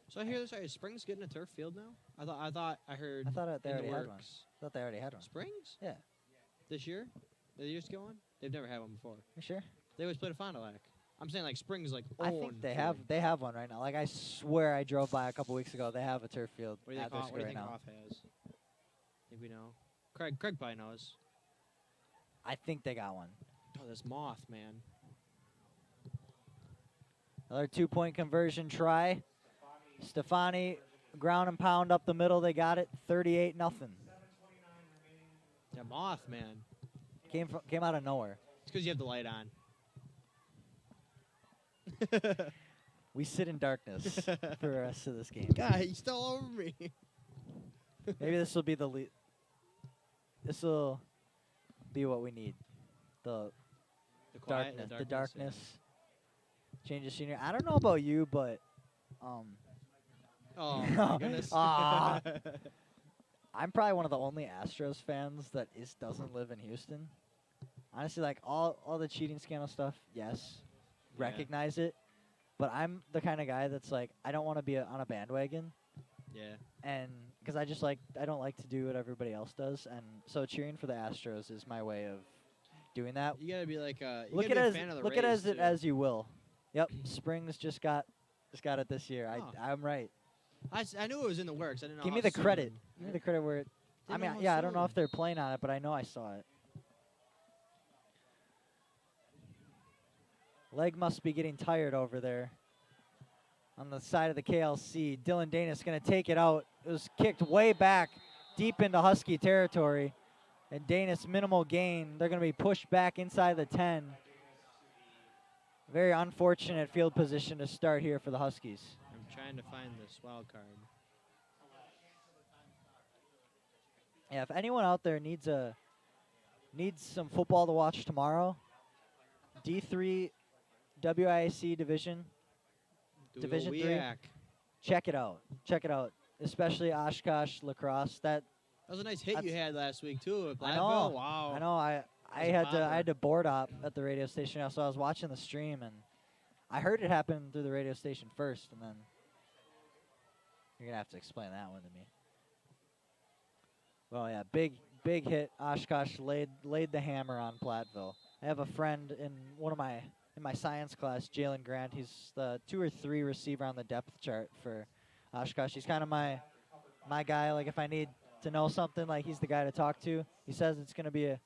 So I hear this. Are Springs getting a turf field now? I thought I heard. I thought they in the already had one. works. I thought they already had one. Springs? Yeah. This year? The years going? They've never had one before. You sure? They always played a Fond du Lac. I'm saying like Springs like. I own think they field. have one right now. Like I swear I drove by a couple weeks ago. They have a turf field What do you at think? their What do you school right think now. Off has? Think we know? Craig probably knows. I think they got one. Oh, this moth, man. Another 2-point conversion try. Stefani, ground and pound up the middle. They got it. 38-0. Yeah, moth, man. Came out of nowhere. It's because you have the light on. We sit in darkness for the rest of this game. God, he's still over me. Maybe this will be the lead. This will be what we need. The The quiet, darkness. The yeah. darkness. Change the scenery. I don't know about you, but Oh my goodness. Ah. I'm probably one of the only Astros fans that doesn't live in Houston. Honestly, like all the cheating scandal stuff, yes, Yeah. recognize it. But I'm the kind of guy that's like, I don't want to be on a bandwagon, Yeah. and because I don't like to do what everybody else does, and so cheering for the Astros is my way of doing that. You gotta be like Look gotta at be a it fan of the look at Rays, it too. as you will. Yep, Springs just got it this year. Oh. I'm right. I knew it was in the works. I didn't know. Give how me the soon. credit. Give me the credit where it. I Didn't mean, know how yeah, I don't know soon. if they're playing on it, but I know I saw it. Leg must be getting tired over there. On the side of the KLC, Dylan Danis going to take it out. It was kicked way back, deep into Husky territory. And Danis, minimal gain. They're going to be pushed back inside the 10. Very unfortunate field position to start here for the Huskies. I'm trying to find this wild card. Yeah, if anyone out there needs some football to watch tomorrow, D3 WIAC division, Do Division we three? Weak. check it out. Check it out. Especially Oshkosh lacrosse. That That was a nice hit you That's- had last week too. At I Platteville. know. Wow. I know. I That's a had to popper. board op at the radio station, so I was watching the stream, and I heard it happen through the radio station first, and then you're gonna have to explain that one to me. Well, yeah, big hit. Oshkosh laid the hammer on Platteville. I have a friend in my science class, Jalen Grant. He's the 2 or 3 receiver on the depth chart for Oshkosh. He's kind of my guy. Like if I need to know something, like he's the guy to talk to. He says it's gonna be a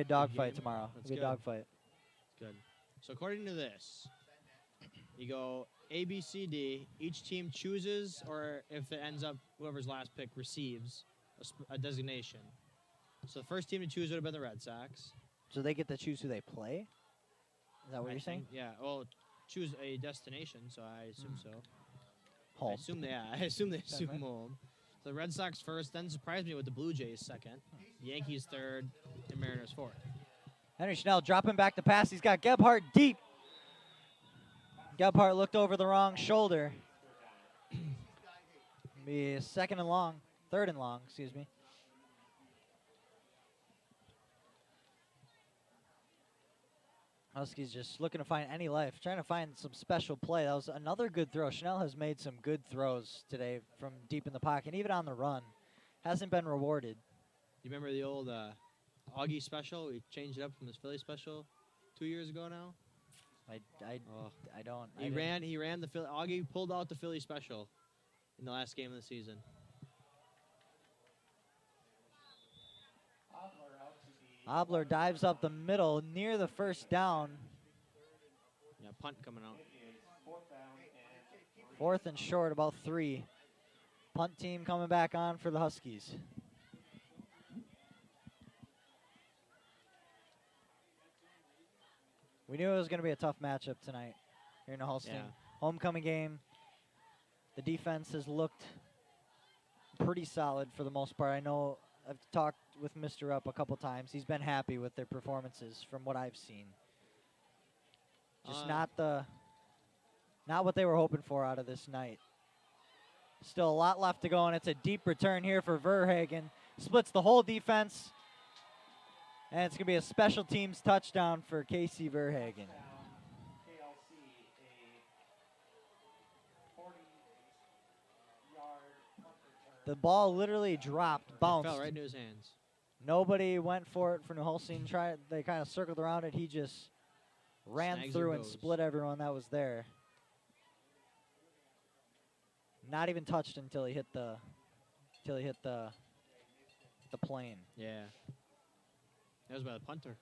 dogfight game. tomorrow. That's It'll be a good. dogfight. Good. So according to this, you go A, B, C, D. Each team chooses, or if it ends up whoever's last pick receives a designation. So the first team to choose would have been the Red Sox. So they get to choose who they play. Is that what I you're saying? think- Yeah. Well, choose a destination. So I assume so. I Home. assume they. I assume they Sounds assume right. home. So the Red Sox first, then surprised me with the Blue Jays second, Yankees third, and Mariners fourth. Henry Schnell dropping back the pass. He's got Gebhardt deep. Gebhardt looked over the wrong shoulder. Be third and long, excuse me. Huskies just looking to find any life, trying to find some special play. That was another good throw. Schnell has made some good throws today from deep in the pocket, even on the run. Hasn't been rewarded. You remember the old Augie special? We changed it up from his Philly special 2 years ago now. I Oh. don't. I He didn't- ran the Philly. Augie pulled out the Philly special in the last game of the season. Adler out to the Obler dives up the middle near the first down. Yeah, punt coming out. It is 4th down and 4th and short, about 3. Punt team coming back on for the Huskies. We knew it was going to be a tough matchup tonight here in Holstein. Yeah. Homecoming game. The defense has looked pretty solid for the most part. I know I've talked with Mr. Up a couple times. He's been happy with their performances from what I've seen. Just not what they were hoping for out of this night. Still a lot left to go, and it's a deep return here for Verhagen. Splits the whole defense, and it's going to be a special teams touchdown for Casey Verhagen. KLC, a 40-yard punt return. The ball literally dropped, bounced. Fell right into his hands. Nobody went for it for New Holstein. They kind of circled around it. He just ran Snags through and and goes. split everyone that was there. Not even touched until he hit the plane. Yeah. That was by the punter.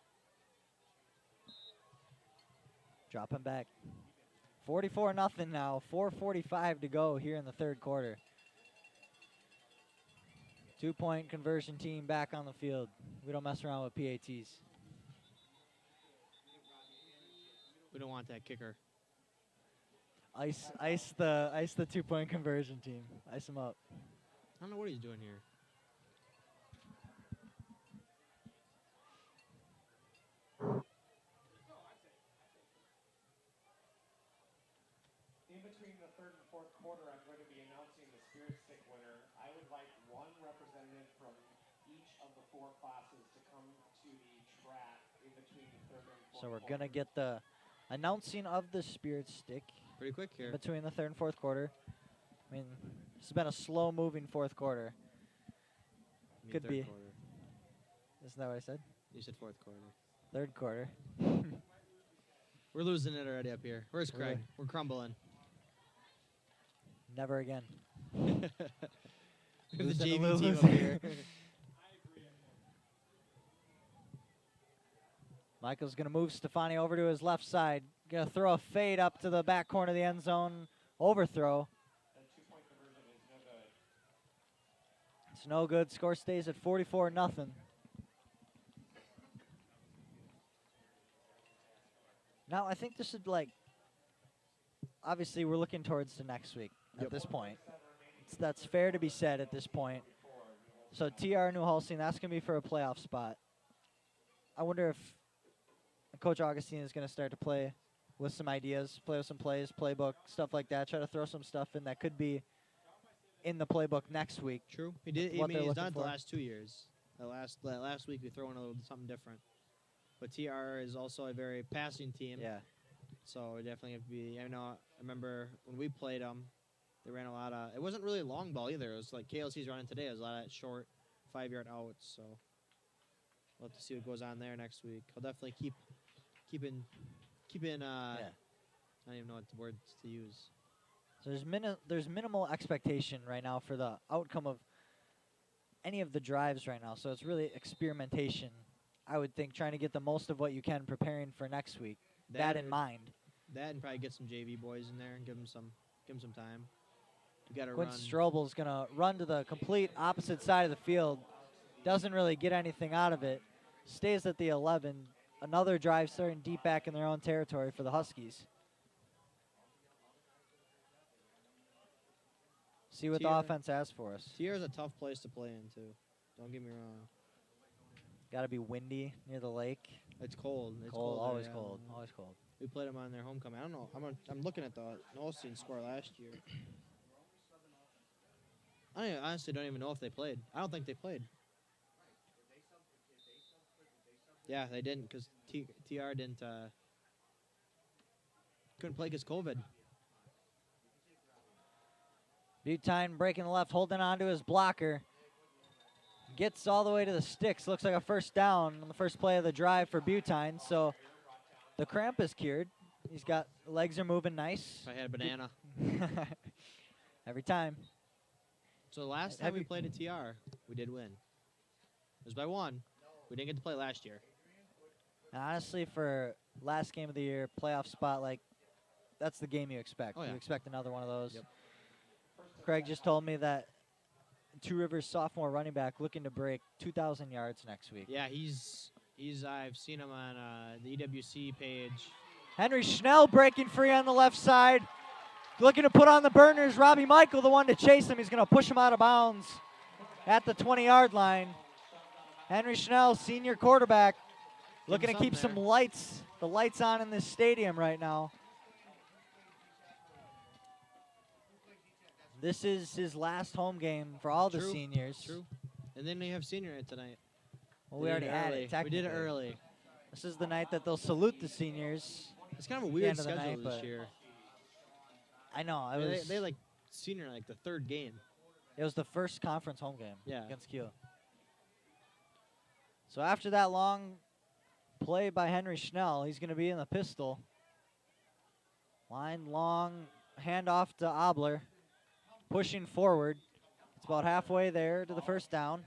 Drop him back. 44-0 now. 4:45 to go here in the third quarter. 2-point conversion team back on the field. We don't mess around with PATs. We don't want that kicker. Ice the 2-point conversion team. Ice them up. I don't know what he's doing here. In between the third and fourth quarter, I'm going to be announcing the Spirit Stick winner. I would like one representative from each of the four classes to come to the track in between the third and fourth. So we're going to get the announcing of the Spirit Stick Pretty quick here. between the third and fourth quarter. I mean, it's been a slow-moving fourth quarter. You mean could third be. Quarter. Isn't that what I said? You said fourth quarter. Third quarter. We're losing it already up here. Where's We're Craig? We're crumbling. Never again. We have the Losing to JV team lose. up here. Michael's going to move Stefani over to his left side. Going to throw a fade up to the back corner of the end zone. Overthrow. That 2-point conversion is no good. It's no good. Score stays at 44-0. Now, I think this is obviously we're looking towards the next week at this point. That's fair to be said at this point. So TR New Holstein, that's going to be for a playoff spot. I wonder if Coach Augustine is going to start to play with some ideas, play with some plays, playbook, stuff like that. Try to throw some stuff in that could be in the playbook next week. True. He did. I What mean, they're he's done looking it the for. last 2 years. The last week we throw in a little something different. But TR is also a very passing team. Yeah. So it definitely have to be. I remember when we played them, they ran a lot of. It wasn't really long ball either. It was like KLC's running today. It was a lot of short 5-yard outs. So we'll have to see what goes on there next week. I'll definitely keep in. Yeah. I don't even know what the words to use. So there's minimal expectation right now for the outcome of any of the drives right now. So it's really experimentation. I would think trying to get the most of what you can preparing for next week. That in mind. That and probably get some JV boys in there and give them some time. We got to Quinn run. Strobel's going to run to the complete opposite side of the field. Doesn't really get anything out of it. Stays at the 11. Another drive starting deep back in their own territory for the Huskies. See what the TR offense has for us. TR is a tough place to play in too. Don't get me wrong. Got to be windy near the lake. It's cold. It's Cold, there, always yeah. cold, always cold. We played them on their homecoming. I don't know. I'm looking at the Holstein score last year. I honestly don't even know if they played. I don't think they played. Yeah, they didn't because TR didn't. Couldn't play because COVID. Butine breaking the left, holding on to his blocker. Gets all the way to the sticks. Looks like a first down on the first play of the drive for Butine. So the cramp is cured. He's got legs are moving nice. If I had a banana. Every time. So the last time we played at TR, we did win. It was by 1. We didn't get to play last year. And honestly, for last game of the year, playoff spot, that's the game you expect. Oh, yeah. You expect another one of those. Yep. Craig just told me that Two Rivers sophomore running back looking to break 2,000 yards next week. Yeah, he's I've seen him on the EWC page. Henry Schnell breaking free on the left side. Looking to put on the burners. Robbie Michael, the one to chase him. He's going to push him out of bounds at the 20-yard line. Henry Schnell, senior quarterback, looking to keep some lights, the lights on in this stadium right now. This is his last home game for all the seniors. True. And then they have senior night tonight. Well, we already had it. We did it early. This is the night that they'll salute the seniors. It's kind of a weird end of the schedule night, this but year. I know. They like senior like the third game. It was the first conference home game Yeah. against Kiel. So after that long play by Henry Schnell, he's going to be in the pistol. Line long, handoff to Obler. Pushing forward. It's about halfway there to the first down.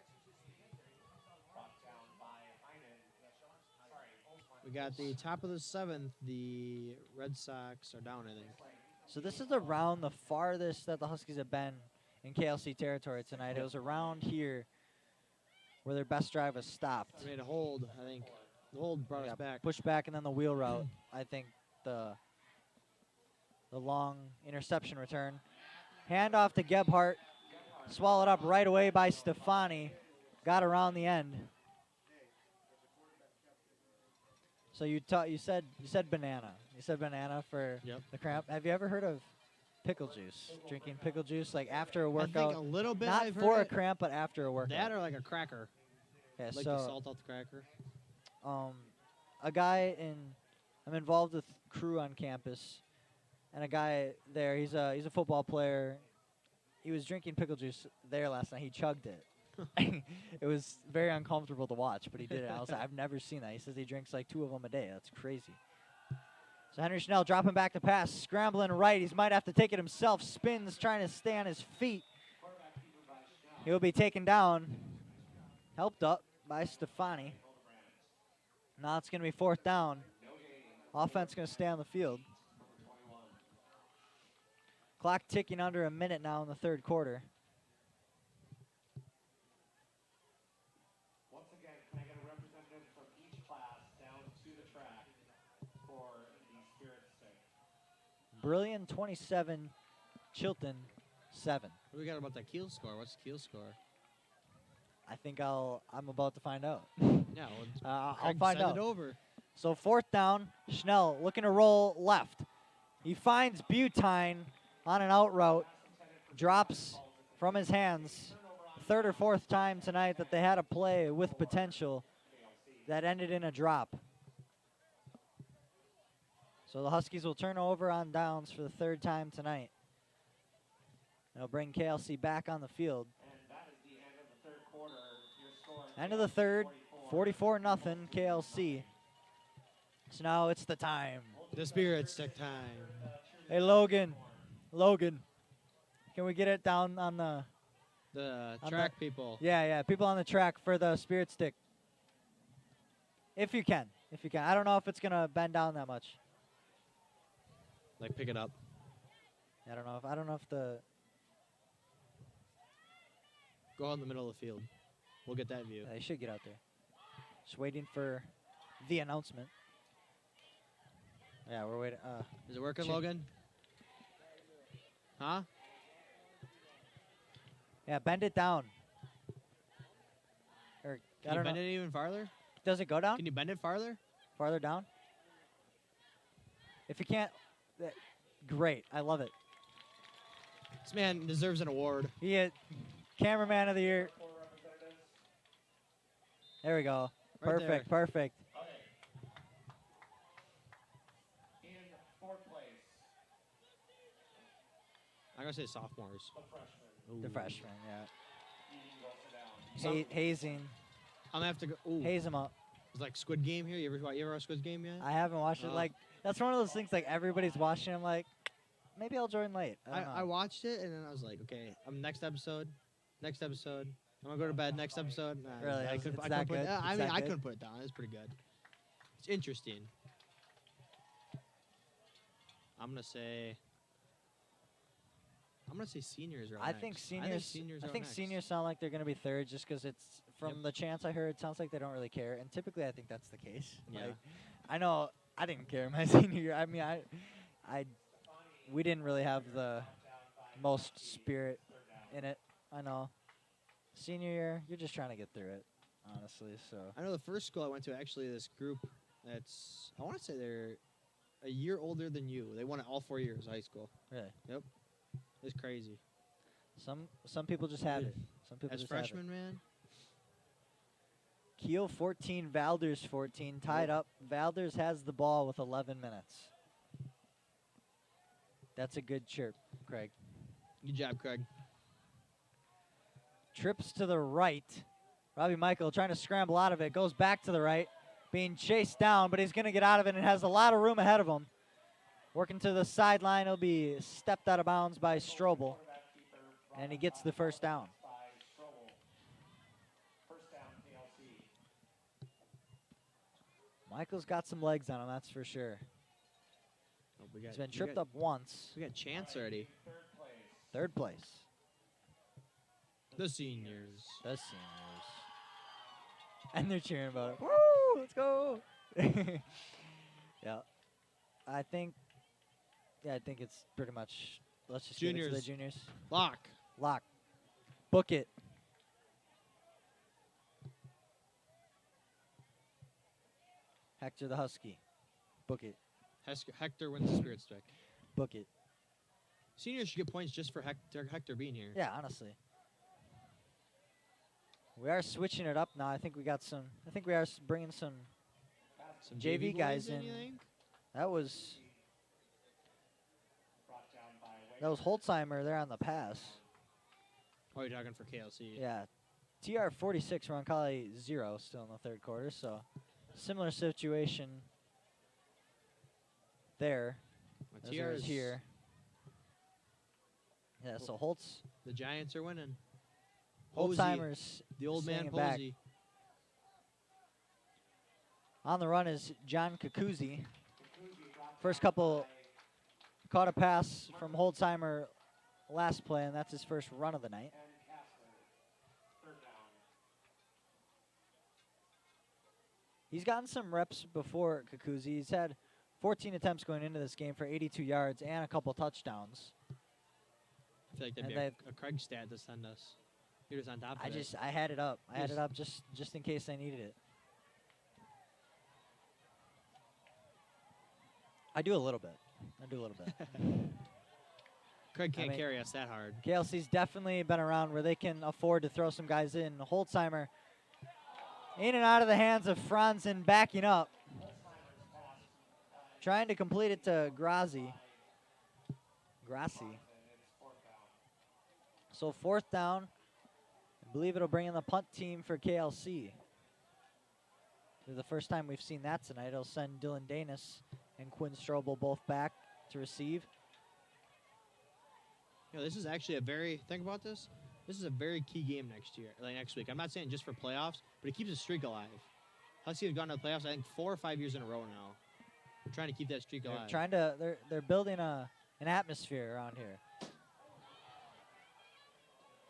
We got the top of the 7th. The Red Sox are down, I think. So this is around the farthest that the Huskies have been in KLC territory tonight. It was around here where their best drive was stopped. They made a hold, I think. The hold brought us back. Push back and then the wheel route. I think the long interception return. Handoff to Gebhardt. Swallowed up right away by Stefani. Got around the end. So you said banana. You said banana for the cramp. Have you ever heard of pickle juice? Drinking pickle juice like after a workout? I think a little bit. Not I've for heard a cramp, but after a workout. That or like a cracker. Yeah, Like so the salt out the cracker. a guy I'm involved with crew on campus, and a guy there. He's a football player. He was drinking pickle juice there last night. He chugged it. It was very uncomfortable to watch, but he did it. I was like, I've never seen that. He says he drinks like 2 of them a day. That's crazy. So Henry Schnell dropping back to pass, scrambling right. He might have to take it himself. Spins, trying to stay on his feet. He'll be taken down. Helped up by Stefani. Now it's going to be 4th down. Offense going to stay on the field. Clock ticking under a minute now in the 3rd quarter. Once again, can I get a representative from each class down to the track for the Spirit Stick? Brilliant 27, Chilton 7. What do we got about that Kiel score? What's the Kiel score? I think I'm about to find out. Yeah, I'll Craig, find send out. it over. So 4th down, Schnell looking to roll left. He finds Butine on an out route, drops from his hands. 3rd or 4th time tonight that they had a play with potential that ended in a drop. So the Huskies will turn over on downs for the 3rd time tonight. They'll bring KLC back on the field. And that is the end of the 3rd quarter. Your score End of the 3rd, 44-0 KLC. So now it's the time. The Spirit Stick time. Hey, Logan, can we get it down on the... The on track people. Yeah, people on the track for the Spirit Stick. If you can. I don't know if it's going to bend down that much. Like pick it up. I don't know if the... Go out in the middle of the field. We'll get that view. They should get out there. Just waiting for the announcement. Yeah, we're waiting. Is it working, Should- Logan? Huh? Yeah, bend it down. Or, Can I you don't bend know. it even farther? Does it go down? Can you bend it farther? Farther down? If you can't, great. I love it. This man deserves an award. He is cameraman of the year. There we go. Right Perfect. Okay. In 4th place, I'm gonna say sophomores. the freshman. The freshman, yeah. Eating goes down. Hazing. I'm gonna have to go. Ooh, Haze him up. it's like Squid Game here. You ever watch Squid Game yet? I haven't watched it. Oh. Like, that's one of those things, like, everybody's watching. I'm like, maybe I'll join late. I don't know. I watched it and then I was like, okay, next episode. I'm gonna go to bed. Next episode. Nah, Really? I It's couldn't, I that couldn't put it. good? I It's mean, that I good? couldn't put it down. It's pretty good. It's interesting. I'm gonna say I'm gonna say seniors are. I think seniors. I think seniors sound like they're going to be third, just because it's from the chants I heard. It sounds like they don't really care, and typically I think that's the case. Yeah. Like, I know I didn't care my senior year. I mean, we didn't really have the most spirit in it. I know. Senior year, you're just trying to get through it, honestly. So I know the first school I went to, actually, this group that's, I want to say they're a year older than you. They won it all 4 years of high school. really, It's crazy. some people just have it. Some people As just have it. freshmen, man. Kiel 14, Valders 14, tied up. Valders has the ball with 11 minutes. That's a good chirp, Craig. Good job, Craig. Trips to the right. Robbie Michael trying to scramble out of it. Goes back to the right. Being chased down, but he's going to get out of it and has a lot of room ahead of him. Working to the sideline. He'll be stepped out of bounds by Strobel. And he gets the first down. Michael's got some legs on him, that's for sure. Oh, He's been tripped up once. We got chance already. Third place. The seniors. The seniors. And they're cheering about it. Woo! Let's go! Yeah. I think it's pretty much, let's just give it to the juniors. Lock. Lock. Book it. Hector the Husky. Book it. Hector wins the spirit stick. Book it. Seniors should get points just for Hector being here. Yeah, honestly. We are switching it up now. I think we got some. I think we are bringing some JV guys in. That was Holtzheimer there on the pass. Oh, you're talking for KLC. Yeah. TR 46 Roncalli 0 still in the third quarter. So similar situation there. As there is here. Yeah. So Holtz. The Giants are winning. Holtzheimer's the old man staying back. Posey. On the run is John Kakuzi. First couple caught a pass from Holtzheimer last play, and that's his first run of the night. He's gotten some reps before Kakuzi. He's had 14 attempts going into this game for 82 yards and a couple touchdowns. I feel like that'd be a Craig stat to send us. You're just on top of it. I had it up. I had it up just in case I needed it. I do a little bit. Craig can't carry us that hard. KLC's definitely been around where they can afford to throw some guys in. Holtzheimer in and out of the hands of Franzen, backing up. Trying to complete it to Grassi. So fourth down. I believe it'll bring in the punt team for KLC. For the first time we've seen that tonight, it'll send Dylan Danis and Quinn Strobel both back to receive. You know, this is actually think about this. This is a very key game next week. I'm not saying just for playoffs, but it keeps a streak alive. Huskies have gone to the playoffs, I think, 4 or 5 years in a row now. We're trying to keep that streak alive. They're building an atmosphere around here.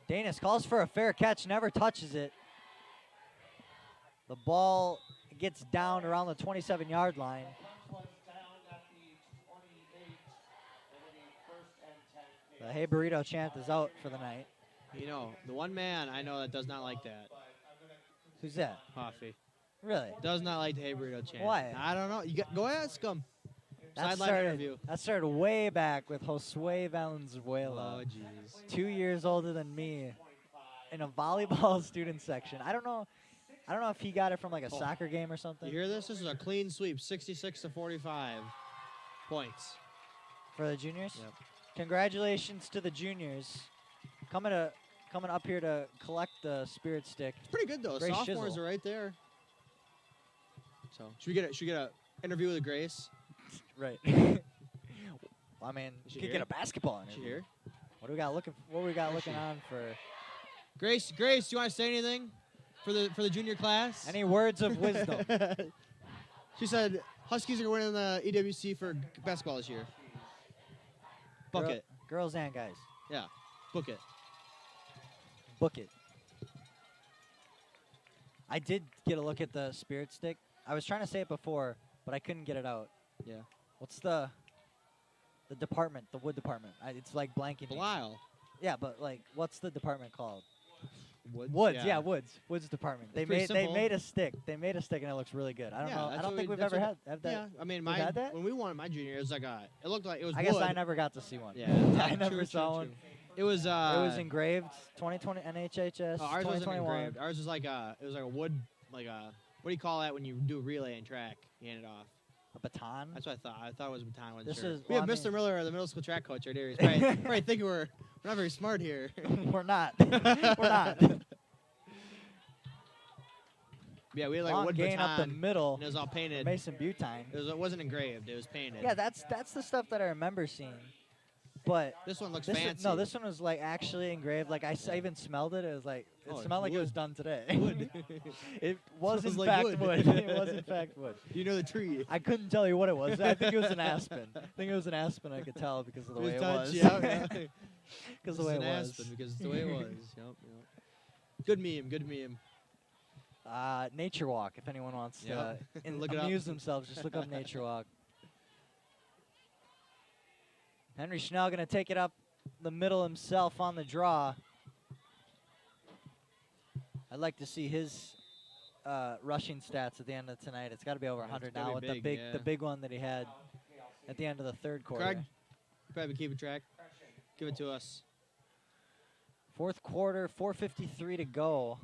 Danis calls for a fair catch, never touches it. The ball gets down around the 27-yard line. The Hey Burrito chant is out for the night. You know, the one man I know that does not like that. Who's that? Coffee. Really? Does not like the Hey Burrito chant. Why? I don't know. Go ask him. That started way back with Josue Valenzuela. Oh, jeez. 2 years older than me in a volleyball student section. I don't know if he got it from like a soccer game or something. You hear this? This is a clean sweep, 66-45 points. For the juniors? Yep. Congratulations to the juniors. Coming up here to collect the spirit stick. It's pretty good though. Grace Sophomores Shizzle. are right there. So should we get a interview with Grace? Right. I mean, Is you she could here? get a basketball Is she interview. here? What do we got looking on for Grace, you want to say anything for the junior class? any words of wisdom? She said Huskies are winning the EWC for basketball this year. Bucket. Girls and guys. Yeah. Book it. Book it. I did get a look at the spirit stick. I was trying to say it before, but I couldn't get it out. Yeah. What's the department? The wood department. It's like blanking. me. Belial. Yeah, but like, what's the department called? Woods. Woods. Yeah, Woods. Woods department. It's They pretty made simple. a stick. They made a stick and it looks really good. I don't Yeah, know. I that's don't what think we- we've that's ever what- had that. Yeah, I mean, We've had that? when we won my junior, it was like it looked like it was I wood. guess I never got to see one. Yeah, I never true, saw true, one. true. It was It was engraved 2020 NHHS oh, ours wasn't 2021. engraved. Ours was like it was like a wood, like a, what do you call that when you do a relay and track? You hand it off. A baton. That's what I thought. I thought it was a baton. I wasn't This sure. is- We well, have I Mr. mean- Miller, the middle school track coach right here. He's probably thinking we're not very smart here. We're not. We're not. Yeah, we had like Long a wood gain up the baton. middle. And it was all painted. Mason Butine. It wasn't engraved. It was painted. Yeah, that's the stuff that I remember seeing. But This one looks this fancy. no, this one was like actually engraved. Like I even smelled it. It was like it Oh, it's smelled like it was wood. done today. Wood. It was in Smells like fact wood. wood. It was in fact wood. You know the tree. I couldn't tell you what it was. I think it was an aspen. I think it was an aspen. I could tell because of the way it was. Yeah, yeah. Because of the way it It's an was. aspen because it's the way it was. Yep. Good meme. Good meme. Nature Walk. If anyone wants to Yeah. Look it up. amuse themselves, just look up Nature Walk. Henry Schnell going to take it up the middle himself on the draw. I'd like to see his rushing stats at the end of tonight. It's got to be over Yeah, it's 100 gotta now be with big, the yeah. big one that he had at the end of the third quarter. Craig, you probably keep a track. Give it to us. Fourth quarter, 4:53 to go.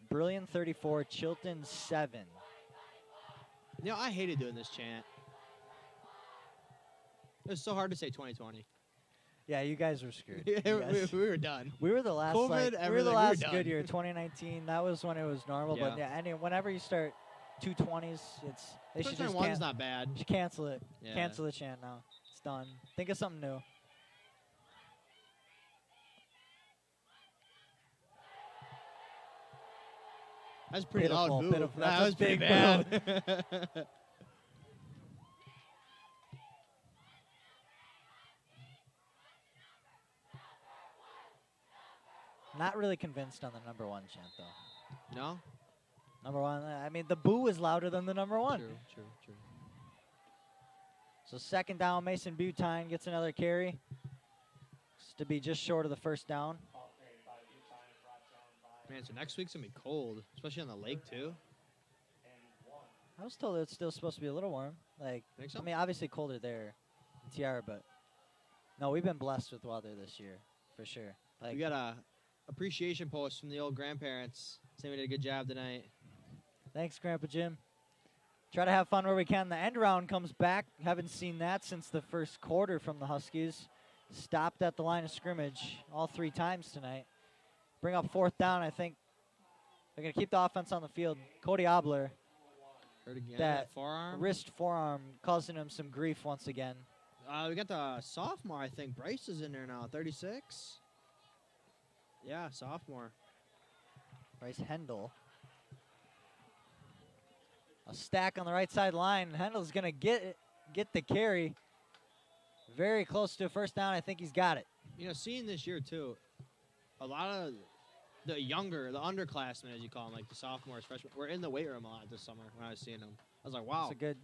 Brilliant 34, Chilton 7. You know, I hated doing this chant. It was so hard to say 2020. Yeah, you guys were screwed. Yeah, You guys- we were done. We were the last. COVID, we were the everything, we were last done. good year, 2019. That was when it was normal. But Yeah. yeah, and whenever you start 220s, they should just 2021's not bad. should cancel it. Yeah. Cancel the chant now. It's done. Think of something new. That's a pretty Pitiful, loud boo. pitiful. That That's a was pretty big bad. Not really convinced on the number one chant though. No? Number one. I mean, the boo was louder than the number one. True. So second down, Mason Butine gets another carry. To be just short of the first down. Man, so next week's going to be cold, especially on the lake, too. I was told it's still supposed to be a little warm. Like, Think so? I mean, obviously colder there in Tiara, but no, we've been blessed with weather this year for sure. Like, We got a appreciation post from the old grandparents saying we did a good job tonight. thanks, Grandpa Jim. Try to have fun where we can. The end round comes back. Haven't seen that since the first quarter from the Huskies. Stopped at the line of scrimmage all 3 times tonight. Bring up fourth down. I think they're going to keep the offense on the field. Cody Obler, Heard again. That forearm. wrist forearm, causing him some grief once again. We got the sophomore, I think. Bryce is in there now, 36. Yeah, sophomore. Bryce Hendel. A stack on the right side line. Hendel's going to get the carry. Very close to a first down. I think he's got it. You know, seeing this year, too, a lot of the underclassmen, as you call them, like the sophomores, freshmen, were in the weight room a lot this summer when I was seeing them. I was like, wow. It's a good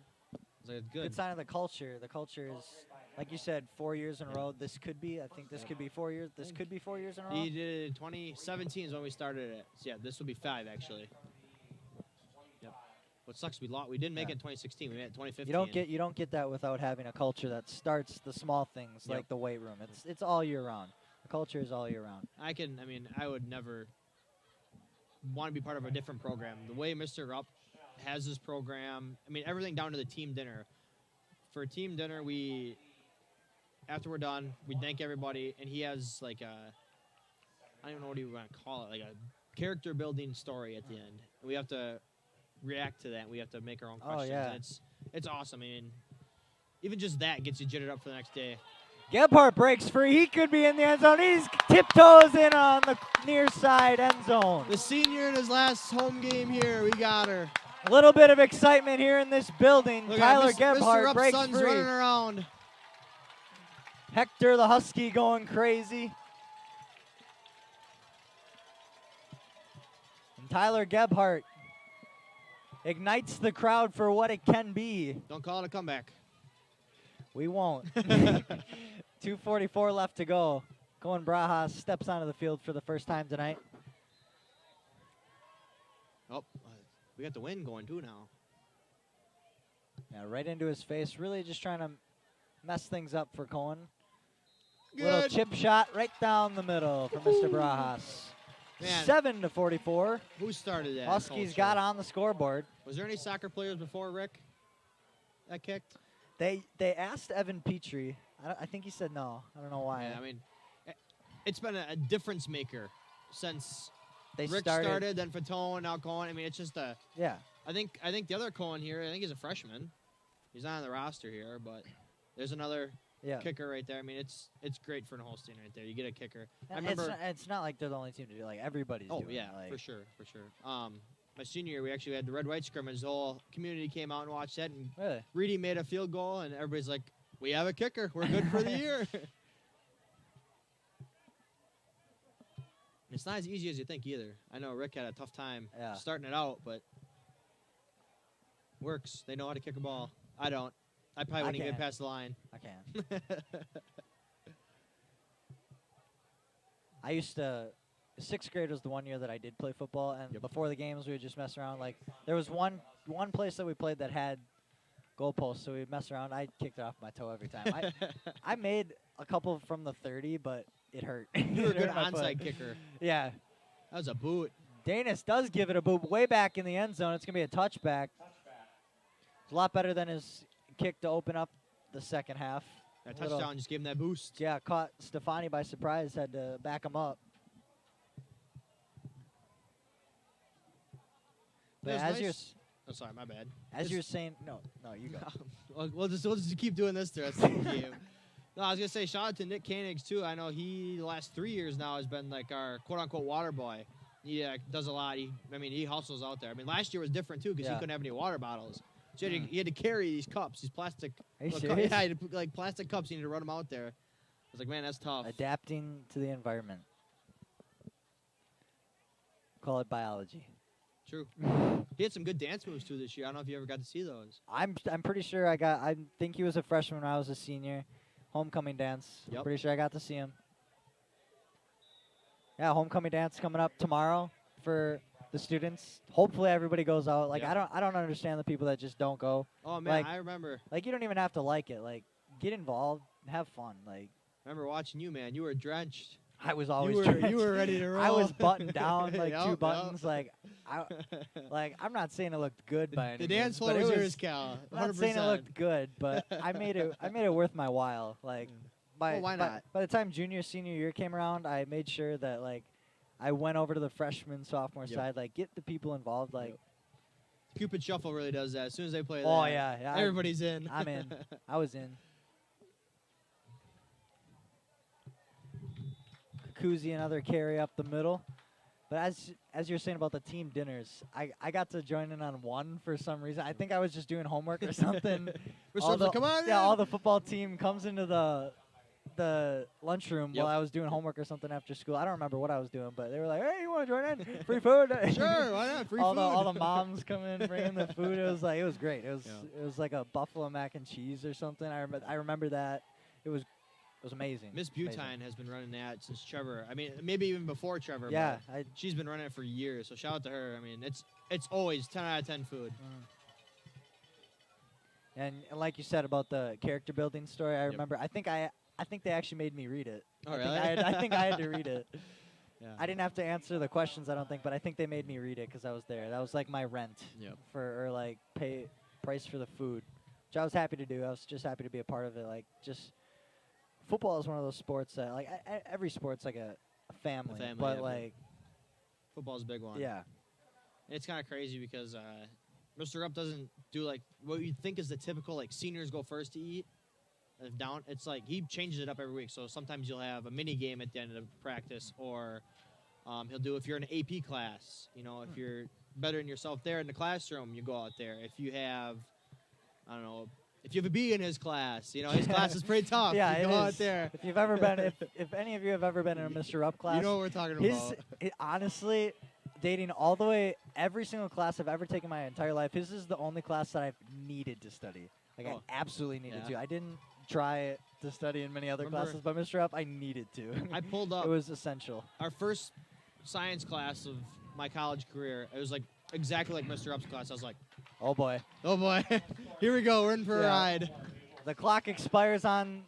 It's like, good good. sign of the culture. The culture is, like you said, 4 years in a row. This could be. I think this could be 4 years. This could be 4 years in a row. He did it in 2017 is when we started it. So, yeah, this will be 5, actually. Yep. What sucks, we didn't make it in 2016. We made it in 2015. You don't get that without having a culture that starts the small things Yep. like the weight room. It's all year round. The culture is all year round. I would never want to be part of a different program. The way Mr. Rupp has his program, everything down to the team dinner. For team dinner, after we're done, we thank everybody, and he has like I don't even know what you want to call it, like a character building story at the end. And we have to react to that. We have to make our own Oh, questions. yeah. And it's awesome. Even just that gets you jittered up for the next day. Gebhardt breaks free. He could be in the end zone. He's tiptoes in on the near side end zone. The senior in his last home game here, we got her. A little bit of excitement here in this building. Look Tyler at Mr. Gebhardt Rupp's breaks son's free. running around. Hector the Husky going crazy. And Tyler Gebhardt ignites the crowd for what it can be. Don't call it a comeback. We won't. 2:44 left to go. Cohen Brajas steps onto the field for the first time tonight. Oh, we got the wind going too now. Yeah, right into his face. Really just trying to mess things up for Cohen. Good. Little chip shot right down the middle for Mr. Brajas. Man. 7-44. Who started that? Huskies culture? got on the scoreboard. Was there any soccer players before Rick that kicked? They asked Evan Petrie. I think he said no. I don't know why. Yeah, I mean, it's been a difference maker since They Rick started, then Fatone, now Cohen. I mean, it's just a. Yeah. I think the other Cohen here, I think he's a freshman. He's not on the roster here, but there's another Yeah. kicker right there. I mean, it's great for an Holstein right there. You get a kicker. I And remember. it's not like they're the only team to do it. Like everybody's Oh doing it. yeah, Like, for sure. My senior year, we actually had the red-white scrimmage. The whole community came out and watched that, and Really? Reedy made a field goal, and everybody's like, "We have a kicker. We're good for the year." It's not as easy as you think either. I know Rick had a tough time Yeah. starting it out, but works. They know how to kick a ball. I don't. I probably wouldn't get can't. past the line. I can. I used to. Sixth grade was the one year that I did play football, and Yep. before the games, we would just mess around. Like there was one place that we played that had goalposts, so we'd mess around. I kicked it off my toe every time. I made a couple from the 30, but it hurt. You were a It good hurt my foot. onside kicker. Yeah. That was a boot. Danis does give it a boot way back in the end zone. It's going to be a touchback. It's a lot better than his kick to open up the second half. That Little- touchdown just gave him that boost. Yeah, caught Stefani by surprise, had to back him up. But It was as nice. you're s- Oh, sorry, my bad. as you're saying, no, you go. we'll just keep doing this the rest of the game. No, I was gonna say shout out to Nick Koenigs too. I know he the last 3 years now has been like our quote unquote water boy. He does a lot. He hustles out there. I mean, last year was different too because Yeah. he couldn't have any water bottles. So he had to carry these cups, these plastic. Are you little serious? Yeah, he had to put, like plastic cups. He needed to run them out there. I was like, man, that's tough. Adapting to the environment. Call it biology. True. He had some good dance moves too this year. I don't know if you ever got to see those. I'm pretty sure I think he was a freshman when I was a senior. Homecoming dance. Yep. Pretty sure I got to see him. Yeah, homecoming dance coming up tomorrow for the students. Hopefully everybody goes out. Like Yep. I don't understand the people that just don't go. Oh man, Like- I remember. Like you don't even have to like it. Like get involved, have fun. Like Remember watching you, man. You were drenched. I was always you drenched. were ready to roll. I was buttoned down like Yep, two yep. buttons. Like I'm not saying it looked good by any The dance means, floor but it was yours, Cal. I'm not saying it 100%. looked good, but I made it worth my while. Like by Well, why by- not? by the time senior year came around, I made sure that like I went over to the freshman sophomore Yep. side, like get the people involved. Like Yep. Cupid Shuffle really does that. As soon as they play oh that, yeah, everybody's in. I'm in. I was in. Kuzi another carry up the middle. But as you're saying about the team dinners, I got to join in on one for some reason. I think I was just doing homework or something. We're All supposed to come on. Yeah, man. all the football team comes into the lunchroom Yep. while I was doing homework or something after school. I don't remember what I was doing, but they were like, "Hey, you want to join in? Free food." Sure, why not? Free all food. the moms come in bringing the food. It was great. It Yeah. was like a buffalo mac and cheese or something. I remember that. It was amazing. Miss Amazing. Butine has been running that since Trevor. I mean, maybe even before Trevor. Yeah, but she's been running it for years. So shout out to her. I mean, it's always 10 out of 10 food. and like you said about the character building story, I Yep. remember. I think they actually made me read it. Oh, I think really? I think I had to read it. Yeah. I didn't have to answer the questions, I don't think, but I think they made me read it because I was there. That was like my rent Yep. or like price for the food, which I was happy to do. I was just happy to be a part of it. Like just football is one of those sports that like every sport's like a family, family, but yeah, but like Football's a big one. yeah, It's kind of crazy because Mr. Rupp doesn't do like what you think is the typical like seniors go first to eat. Down, it's like he changes it up every week. So sometimes you'll have a mini game at the end of practice, or he'll do if you're in an AP class. You know, if you're bettering yourself there in the classroom, you go out there. If you have, I don't know, if you have a B in his class, you know, his class is pretty tough. Yeah, you it go out is. there. If you've ever been, if any of you have ever been in a Mr. Rupp class, You know what we're talking about. Honestly, dating all the way, every single class I've ever taken my entire life, his is the only class that I've needed to study. Like I Oh. absolutely needed Yeah. to. I didn't try to study in many other Remember- classes, but Mr. Rupp, I needed to. I pulled up It was essential. our first science class of my college career. It was like exactly like Mr. Upp's class. I was like, Oh boy. oh boy, here we go. We're in for a Yeah. ride. The clock expires on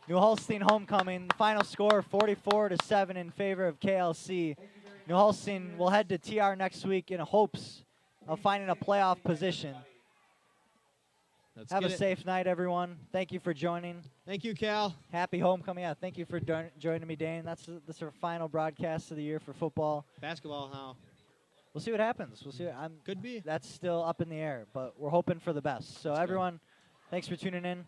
New Holstein homecoming. Final score 44-7 in favor of KLC. New Holstein will head to TR next week in hopes of finding a playoff position. Let's Have get a it. safe night, everyone. Thank you for joining. Thank you, Cal. Happy homecoming. Yeah, thank you for joining me, Dane. That's our final broadcast of the year for football. Basketball, how? We'll see what happens. We'll see. Could be. That's still up in the air, but we're hoping for the best. So That's good. everyone, thanks for tuning in.